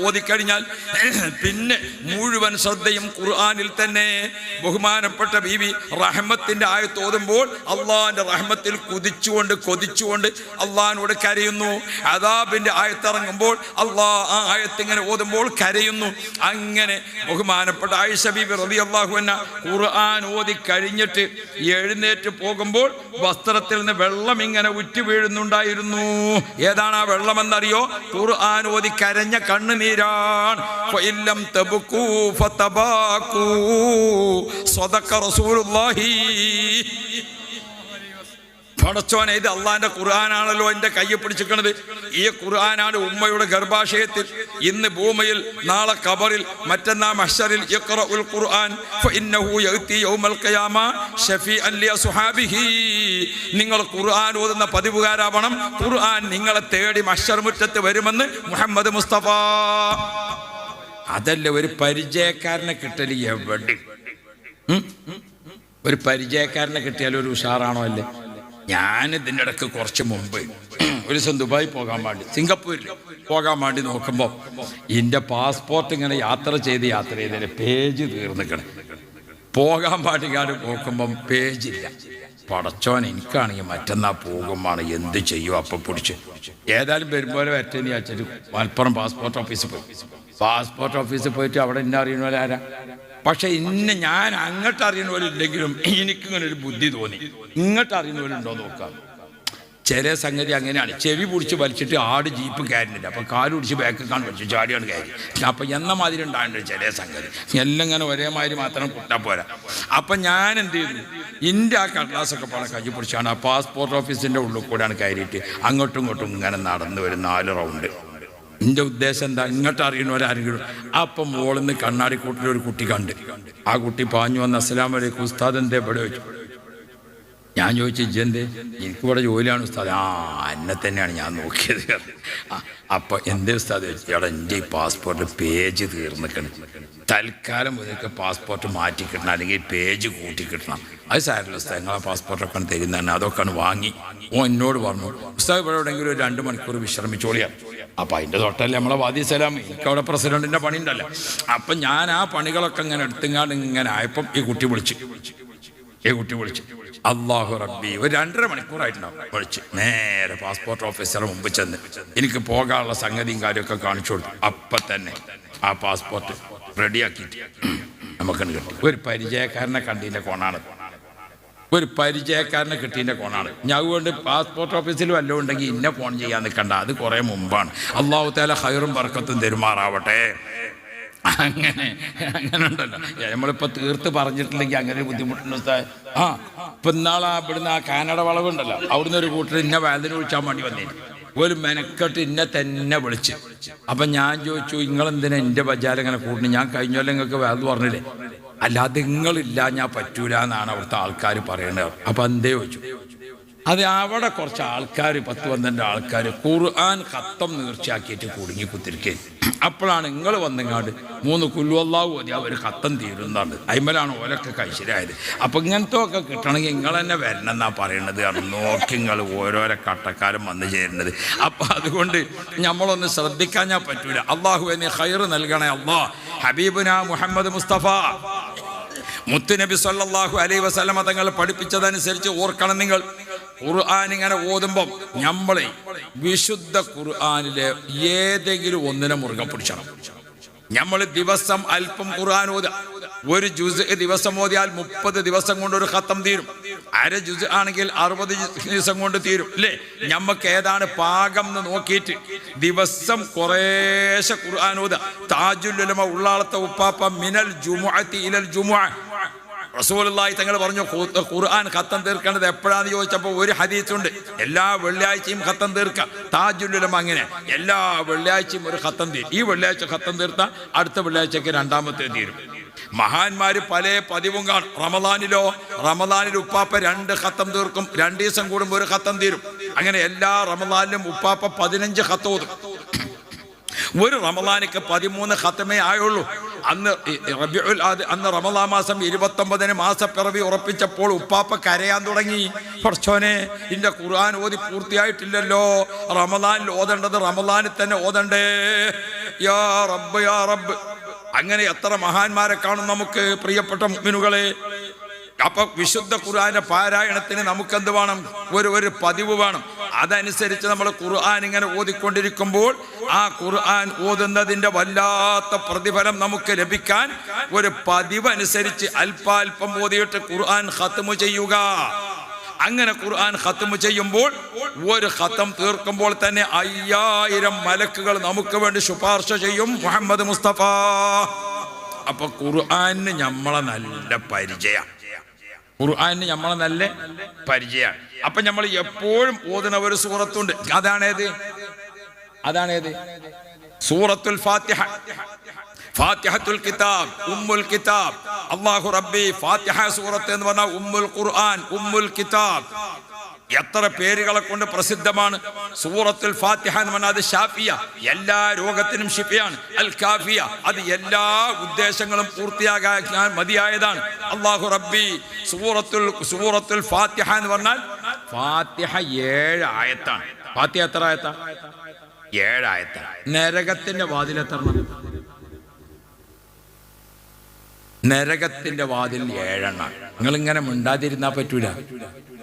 ഓതിക്കഴിഞ്ഞാൽ പിന്നെ മുഴുവൻ ശ്രദ്ധയും ഖുർആനിൽ തന്നെ. ബഹുമാനപ്പെട്ട ബീവി റഹ്മത്തിന്റെ ആയത്ത് ഓതുമ്പോൾ അള്ളാഹിന്റെ റഹ്മത്തിൽ കൊതിച്ചുകൊണ്ട് അള്ളാഹിനോട് കരയുന്നു. അദാബിന്റെ ആയത്തിറങ്ങുമ്പോൾ ആ ആയത്ത് ഇങ്ങനെ ഓതുമ്പോൾ കരയുന്നു. അങ്ങനെ ബഹുമാനപ്പെട്ട ആയിഷ ബീബി റളിയല്ലാഹു അൻഹ ഖുർആൻ ഓതി കഴിഞ്ഞിട്ട് എഴുന്നേറ്റ് പോകുമ്പോൾ വസ്ത്രത്തിൽ നിന്ന് വെള്ളം ഇങ്ങനെ ഉറ്റി വീഴുന്നുണ്ടായിരുന്നു. ഏതാണ് ആ വെള്ളം എന്നറിയോ? ഖുർആൻ ഓതി കരഞ്ഞ കണ്ണുനീരാണ്. ഫഇല്ലം തബ്കൂ ഫതബാകൂ സദഖ റസൂലുള്ളാഹി. പടച്ചോനെ, ഇത് അള്ളാന്റെ ഖുർആനാണല്ലോ എൻ്റെ കയ്യിൽ പിടിച്ചിരിക്കുന്നത്. ഈ ഖുർആനാണ് ഉമ്മയുടെ ഗർഭാശയത്തിൽ, ഇന്ന് ഭൂമിയിൽ, നാളെ ഖബറിൽ, മറ്റന്നാ മഹ്ശറിൽ. ഇഖ്റഉൽ ഖുർആൻ ഫഇന്നഹു യഅതി യൗമൽ ഖിയാമ ശഫീഅൻ ലിഅസ്ഹാബിഹി. നിങ്ങൾ ഖുർആൻ ഓതുന്ന പതിവുകാരാവണം. ഖുർആൻ നിങ്ങളെ തേടി മഹ്ശർ മുറ്റത്ത് വരുമെന്ന് മുഹമ്മദ് മുസ്തഫ. അതല്ല ഒരു പരിചയക്കാരനെ കിട്ടൽ എവിടെ? ഒരു പരിചയക്കാരനെ കിട്ടിയാൽ ഒരു ഉഷാറാണോ അല്ലേ? ഞാൻ ഇതിൻ്റെ ഇടയ്ക്ക് കുറച്ച് മുമ്പ് ഒരു ദിവസം ദുബായി പോകാൻ വേണ്ടി, സിംഗപ്പൂരിൽ പോകാൻ വേണ്ടി നോക്കുമ്പോൾ എൻ്റെ പാസ്പോർട്ട് ഇങ്ങനെ യാത്ര ചെയ്തതിന് പേജ് തീർന്നിക്കണം. പോകാൻ വേണ്ടിക്കാട് നോക്കുമ്പം പേജില്ല. പടച്ചോൻ, എനിക്കാണെങ്കിൽ മറ്റന്നാൾ പോകുമ്പോൾ എന്ത് ചെയ്യും? അപ്പം പിടിച്ച് ഏതായാലും വരുമ്പോലെ വറ്റനി അച്ഛന് മലപ്പുറം പാസ്പോർട്ട് ഓഫീസിൽ പോയിട്ട് അവിടെ എന്നെ അറിയുന്ന പോലെ ആരാ. പക്ഷെ ഞാൻ അങ്ങോട്ട് അറിയുന്ന പോലെ ഇല്ലെങ്കിലും എനിക്കിങ്ങനെ ഒരു ബുദ്ധി തോന്നി, ഇങ്ങോട്ട് അറിയുന്ന പോലെ ഉണ്ടോ നോക്കാം. ചില സംഗതി അങ്ങനെയാണ്. ചെവി പിടിച്ച് വലിച്ചിട്ട് ആട് ജീപ്പ് കയറുന്നില്ല, അപ്പം കാല് പിടിച്ച് ബാക്കിക്കാണ് വലിച്ചു ചാടിയാണ് കയറി. അപ്പം എന്ന മാതിരി ഉണ്ടാകേണ്ട ചില സംഗതി എല്ലാം ഇങ്ങനെ ഒരേമാതിരി മാത്രം കുട്ടാൻ പോരാ. അപ്പം ഞാൻ എന്ത് ചെയ്തു, എൻ്റെ ആ കടലാസൊക്കെ പണം കയ്യിൽ പിടിച്ചാണ് ആ പാസ്പോർട്ട് ഓഫീസിൻ്റെ ഉള്ളിൽ കൂടെയാണ് കയറിയിട്ട് അങ്ങോട്ടും ഇങ്ങോട്ടും ഇങ്ങനെ നടന്നു വരും 4 റൗണ്ട്. എൻ്റെ ഉദ്ദേശം എന്താ, ഇങ്ങോട്ട് അറിയണവരാരെങ്കിലും. അപ്പം മോളിൽ നിന്ന് കണ്ണാടിക്കൂട്ടിലൊരു കുട്ടി കണ്ട്. ആ കുട്ടി പാഞ്ഞു വന്ന് അസ്സലാമു അലൈക്കും ഉസ്താദ് എന്തേ ഇവിടെ വെച്ചു. ഞാൻ ചോദിച്ചു, ഇജ്ജെന്തേ? എനിക്കിവിടെ ജോലിയാണ് ഉസ്താദ്. എന്നെ തന്നെയാണ് ഞാൻ നോക്കിയത്. അപ്പം എന്തേ ഉസ്താദ് ചോദിച്ചു. എടാ, എൻ്റെ ഈ പാസ്പോർട്ട് പേജ് തീർന്നിക്കണം, തൽക്കാലം ഇതൊക്കെ പാസ്പോർട്ട് മാറ്റി കിട്ടണം, അല്ലെങ്കിൽ പേജ് കൂട്ടി കിട്ടണം. അത് സാരമില്ല ഉസ്താദ്, നിങ്ങളെ പാസ്പോർട്ടൊക്കെ തരുന്നതന്നെ, അതൊക്കെയാണ് വാങ്ങി. എന്നോട് പറഞ്ഞു, ഉസ്താദ് ഇവിടെ എവിടെയെങ്കിലും ഒരു 2 മണിക്കൂർ വിശ്രമിച്ചോളിയാണ്. അപ്പം അതിൻ്റെ തൊട്ടല്ലേ നമ്മളെ വാദി സലാം, എനിക്കവിടെ പ്രസിഡന്റിൻ്റെ പണി ഉണ്ടല്ലോ. അപ്പം ഞാൻ ആ പണികളൊക്കെ ഇങ്ങനെ എടുത്തുങ്ങാണ്ട് ഇങ്ങനെ ആയപ്പം ഈ കുട്ടി വിളിച്ചു. അല്ലാഹു റബ്ബി, ഒരു 2.5 മണിക്കൂറായിട്ടുണ്ടാവും. വിളിച്ച് നേരെ പാസ്പോർട്ട് ഓഫീസറെ മുമ്പ് ചെന്ന് എനിക്ക് പോകാനുള്ള സംഗതിയും കാര്യമൊക്കെ കാണിച്ചു കൊടുത്തു. അപ്പം തന്നെ ആ പാസ്പോർട്ട് റെഡിയാക്കിയിട്ട് നമുക്കൊന്ന് കിട്ടി. ഒരു പരിചയക്കാരനെ കണ്ടതിൻ്റെ കോണാണ്, ഞാൻ അതുകൊണ്ട് പാസ്പോർട്ട് ഓഫീസിൽ വല്ലതും ഉണ്ടെങ്കിൽ ഇന്നെ ഫോൺ ചെയ്യാൻ നിൽക്കണ്ട, അത് കുറേ മുമ്പാണ്. അല്ലാഹു തആല ഖൈറും ബർക്കത്തും തരുമാറാവട്ടെ. അങ്ങനെ ഉണ്ടല്ലോ, നമ്മളിപ്പോൾ തീർത്ത് പറഞ്ഞിട്ടില്ലെങ്കിൽ അങ്ങനെ ബുദ്ധിമുട്ടുണ്ട് ഉസ്താദ്. ഇപ്പം ഇന്നാളെ ഇവിടുന്ന് ആ കാനഡ വളവുണ്ടല്ലോ, അവിടുന്ന് ഒരു കൂട്ടർ ഇന്നെ വേദന വിളിച്ചാൽ വേണ്ടി വന്നില്ല. ഒരു മെനക്കെട്ട് ഇന്നെ തന്നെ വിളിച്ച്. അപ്പം ഞാൻ ചോദിച്ചു, നിങ്ങളെന്തിനാ എൻ്റെ ബജാർ ഇങ്ങനെ കൂട്ടണം? ഞാൻ കഴിഞ്ഞോല്ലേ നിങ്ങൾക്ക് വേദ പറഞ്ഞില്ലേ? അല്ലാതെ നിങ്ങളില്ല ഞാൻ പറ്റൂല എന്നാണ് അവിടുത്തെ ആൾക്കാർ പറയണത്. അപ്പം എന്തേ ചോദിച്ചു. അത് അവിടെ കുറച്ച് ആൾക്കാർ 10-12 ആൾക്കാർ ഖുർആൻ ഖത്തം നീർച്ചയാക്കിയിട്ട് കുടുങ്ങി കുത്തിരിക്കുകയും അപ്പോഴാണ് നിങ്ങൾ വന്നെങ്ങാണ്ട് 3 കുൽഹുവല്ലാഹു ഓതി അവർ ഖത്തം തീരുന്നതാണ്. അയിമലാണ് ഓലൊക്കെ കഴിച്ചിലായത്. അപ്പം ഇങ്ങനത്തെ ഒക്കെ കിട്ടണമെങ്കിൽ നിങ്ങൾ തന്നെ വരണം എന്നാ പറയണത്. നോക്കി നിങ്ങൾ ഓരോരോ കട്ടക്കാരും വന്നു ചേരുന്നത്. അപ്പം അതുകൊണ്ട് നമ്മളൊന്ന് ശ്രദ്ധിക്കാഞ്ഞാൽ പറ്റൂല. അള്ളാഹു എന്നെ ഖൈർ നൽകണേ അള്ളാഹ്. ഹബീബുന മുഹമ്മദ് മുസ്തഫ മുത്തുനബി സല്ലല്ലാഹു അലൈഹി വസല്ലമ തങ്ങൾ പഠിപ്പിച്ചതനുസരിച്ച് ഓർക്കണം നിങ്ങൾ. ഖുർആൻ ഇങ്ങനെ ഓതുമ്പം നമ്മളെ വിശുദ്ധ ഖുർആനിലെ ഏതെങ്കിലും ഒന്നിനെ മുറുകെ പിടിച്ചണം. നമ്മൾ ദിവസം അല്പം ഖുർആൻ ഓതുക. ഒരു ജുസ് ദിവസം ഓതിയാൽ 30 ദിവസം കൊണ്ട് ഒരു ഖത്തം തീരും. അര ജുസ് ആണെങ്കിൽ 60 ദിവസം കൊണ്ട് തീരും അല്ലേ? നമുക്ക് ഏതാണ് പാകം എന്ന് നോക്കിയിട്ട് ദിവസം കുറേശ്ശെ ഖുർആൻ ഓതുക. താജുൽ ഉലമ ഉള്ളാളത്തെ ഉപ്പാപ്പ മിനൽ ജുമുഅത്തി ഇലൽ ജുമുഅ റസൂലുള്ളാഹി തങ്ങൾ പറഞ്ഞു ഖുർആൻ ഖത്തം തീർക്കേണ്ടത് എപ്പോഴാന്ന് ചോദിച്ചപ്പോൾ ഒരു ഹദീസുണ്ട്, എല്ലാ വെള്ളിയാഴ്ചയും ഖത്തം തീർക്കുക. താജുൽ ഉലമ അങ്ങനെ എല്ലാ വെള്ളിയാഴ്ചയും ഒരു ഖത്തം തീരും. ഈ വെള്ളിയാഴ്ച ഖത്തം തീർത്താൽ അടുത്ത വെള്ളിയാഴ്ചക്ക് രണ്ടാമത്തെ തീരും. മഹാന്മാര് പല പതിവും കാണും. റമദാനിൽ ഉപ്പാപ്പ 2 ഖത്തം തീർക്കും. 2 ദിവസം കൂടുമ്പോൾ ഒരു ഖത്തം തീരും. അങ്ങനെ എല്ലാ റമദാനിലും ഉപ്പാപ്പ 15 ഖത്തം ഓതും. ഒരു റമദാനിക്ക് 13 ഖത്തമേ ആയുള്ളൂ. അന്ന് റമദാൻ മാസം 29-ന് മാസപ്പിറവി ഉറപ്പിച്ചപ്പോൾ ഉപ്പാപ്പ കരയാൻ തുടങ്ങി. പഠിച്ചോനെ, ഇന്റെ ഖുർആൻ ഓതി പൂർത്തിയായിട്ടില്ലല്ലോ, റമദാനിൽ ഓതേണ്ടത് റമദാനിൽ തന്നെ ഓതണ്ടേ, യാ റബ്ബ് യാ റബ്ബ്. അങ്ങനെ എത്ര മഹാന്മാരെ കാണും നമുക്ക് പ്രിയപ്പെട്ട മുഅ്മിനുകളെ. അപ്പൊ വിശുദ്ധ ഖുർആന്റെ പാരായണത്തിന് നമുക്കെന്ത് വേണം? ഒരു പതിവ് വേണം. അതനുസരിച്ച് നമ്മൾ ഖുർആൻ ഇങ്ങനെ ഓതിക്കൊണ്ടിരിക്കുമ്പോൾ ആ ഖുർആൻ ഓതുന്നതിന്റെ വല്ലാത്ത പ്രതിഫലം നമുക്ക് ലഭിക്കാൻ ഒരു പതിവ് അനുസരിച്ച് അല്പാൽപ്പം ഓതിയിട്ട് ഖുർആൻ ഖത്മ് ചെയ്യുക. അങ്ങനെ ഖുർആൻ ഖത്മ് ചെയ്യുമ്പോൾ ഒരു ഖത്തം തീർക്കുമ്പോൾ തന്നെ 5000 മലക്കുകൾ നമുക്ക് വേണ്ടി ശുപാർശ ചെയ്യും. മുഹമ്മദ് മുസ്തഫ. അപ്പൊ ഖുർആന് നമ്മളെ നല്ല പരിചയമാണ്. അപ്പൊ നമ്മൾ എപ്പോഴും ഓതുന്ന ഒരു സൂറത്തുണ്ട്. അതാണേത്? സൂറത്തുൽ ഫാത്തിഹ. ഫാത്തിഹത്തുൽ കിതാബ്, ഉമ്മുൽ കിതാബ്. അല്ലാഹു റബ്ബി. ഫാത്തിഹ സൂറത്ത് എന്ന് പറഞ്ഞാൽ ഉമ്മുൽ ഖുർആൻ, ഉമ്മുൽ കിതാബ്. എത്ര പേരുകളെ കൊണ്ട് പ്രസിദ്ധമാണ്. സൂറത്തുൽ ഫാത്തിഹ എന്ന് പറഞ്ഞാൽ അത് ഷാഫിയ, എല്ലാ രോഗത്തിനും ഷിഫയാണ്. അൽ കാഫിയ, അത് എല്ലാ ഉദ്ദേശങ്ങളും പൂർത്തിയാകാൻ മതിയായതാണ്. അല്ലാഹു റബ്ബി. സൂറത്തുൽ ഫാത്തിഹ എന്ന് പറഞ്ഞാൽ ഫാത്തിഹ 7 ആയത്താണ്. ഫാത്തിഹ എത്ര ആയത്താ? 7 ആയത്താണ്. നരകത്തിന്റെ വാതിൽ എത്ര? നരകത്തിന്റെ വാതിൽ 7 നിങ്ങളിങ്ങനെ മിണ്ടാതിരുന്നാ പറ്റൂല.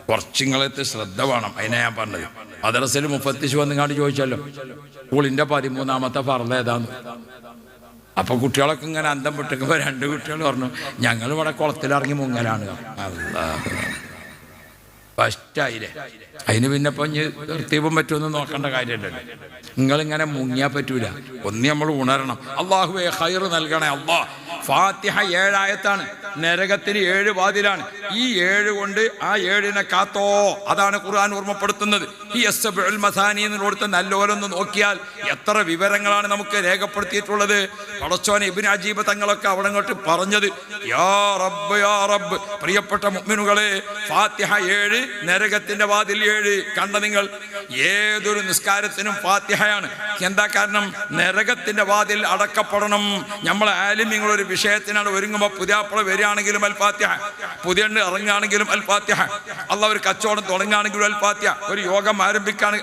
കുറച്ചിങ്ങളത്തെ ശ്രദ്ധ വേണം. അതിനാ ഞാൻ പറഞ്ഞത്. മദ്രസയിൽ മുഫത്തിശ് വന്നിങ്ങാണ്ട് ചോദിച്ചല്ലോ സ്കൂളിന്റെ 13ാമത്തെ ഫർള് ഏതാന്ന്. അപ്പൊ കുട്ടികളൊക്കെ ഇങ്ങനെ അന്തം വിട്ടിക്കുമ്പോ 2 കുട്ടികൾ പറഞ്ഞു ഞങ്ങൾ ഇവിടെ കുളത്തിലിറങ്ങി മുങ്ങലാണ്. ഫസ്റ്റായില്ലേ? അതിന് പിന്നെ ഇപ്പൊ തീർത്തിപ്പം പറ്റുമെന്ന് നോക്കേണ്ട കാര്യമല്ലല്ലോ. നിങ്ങളിങ്ങനെ മുങ്ങിയാ പറ്റൂല. ഒന്ന് നമ്മൾ ഉണരണം. അല്ലാഹുവേ ഖൈർ നൽകണേ അല്ലാഹ്. ഫാത്തിഹ 7 ആയത്താണ്. നരകത്തിന് 7 വാതിലാണ്. ഈ 7 കൊണ്ട് ആ 7നെ കാത്തോ. അതാണ് ഖുർആൻ ഓർമ്മപ്പെടുത്തുന്നത്. ഈ അസ്സബുൽ മസാനി എന്നിടത്ത് നല്ലോലൊന്ന് നോക്കിയാൽ എത്ര വിവരങ്ങളാണ് നമുക്ക് രേഖപ്പെടുത്തിയിട്ടുള്ളത്. പടച്ചോനെ ഇബ്നു അജീബ് തങ്ങളൊക്കെ അവിടെ അങ്ങോട്ട് പറഞ്ഞത് യാ റബ്ബ് യാ റബ്ബ്. പ്രിയപ്പെട്ട മുഅ്മിനുകളെ, ഫാത്തിഹ 7, നരകത്തിന്റെ വാതിൽ 7. കണ്ട നിങ്ങൾ, ഏതൊരു നിസ്കാരത്തിനും ഫാത്തിഹയാണ്. എന്താ കാരണം? നരകത്തിന്റെ വാതിൽ അടക്കപ്പെടണം. നമ്മളെ ആലിമ്യങ്ങൾ ഒരു വിഷയത്തിനാണ് ഒരുങ്ങുമ്പോൾ പുതിയാപ്പുള വരികയാണെങ്കിലും അൽ ഫാത്തിഹ, പുതിയ ഇറങ്ങുകയാണെങ്കിലും അൽ ഫാത്തിഹ, അല്ലാഹ് ഒരു കച്ചവടം തുടങ്ങുകയാണെങ്കിലും അൽ ഫാത്തിഹ, ഒരു യോഗം ആരംഭിക്കുകയാണ്,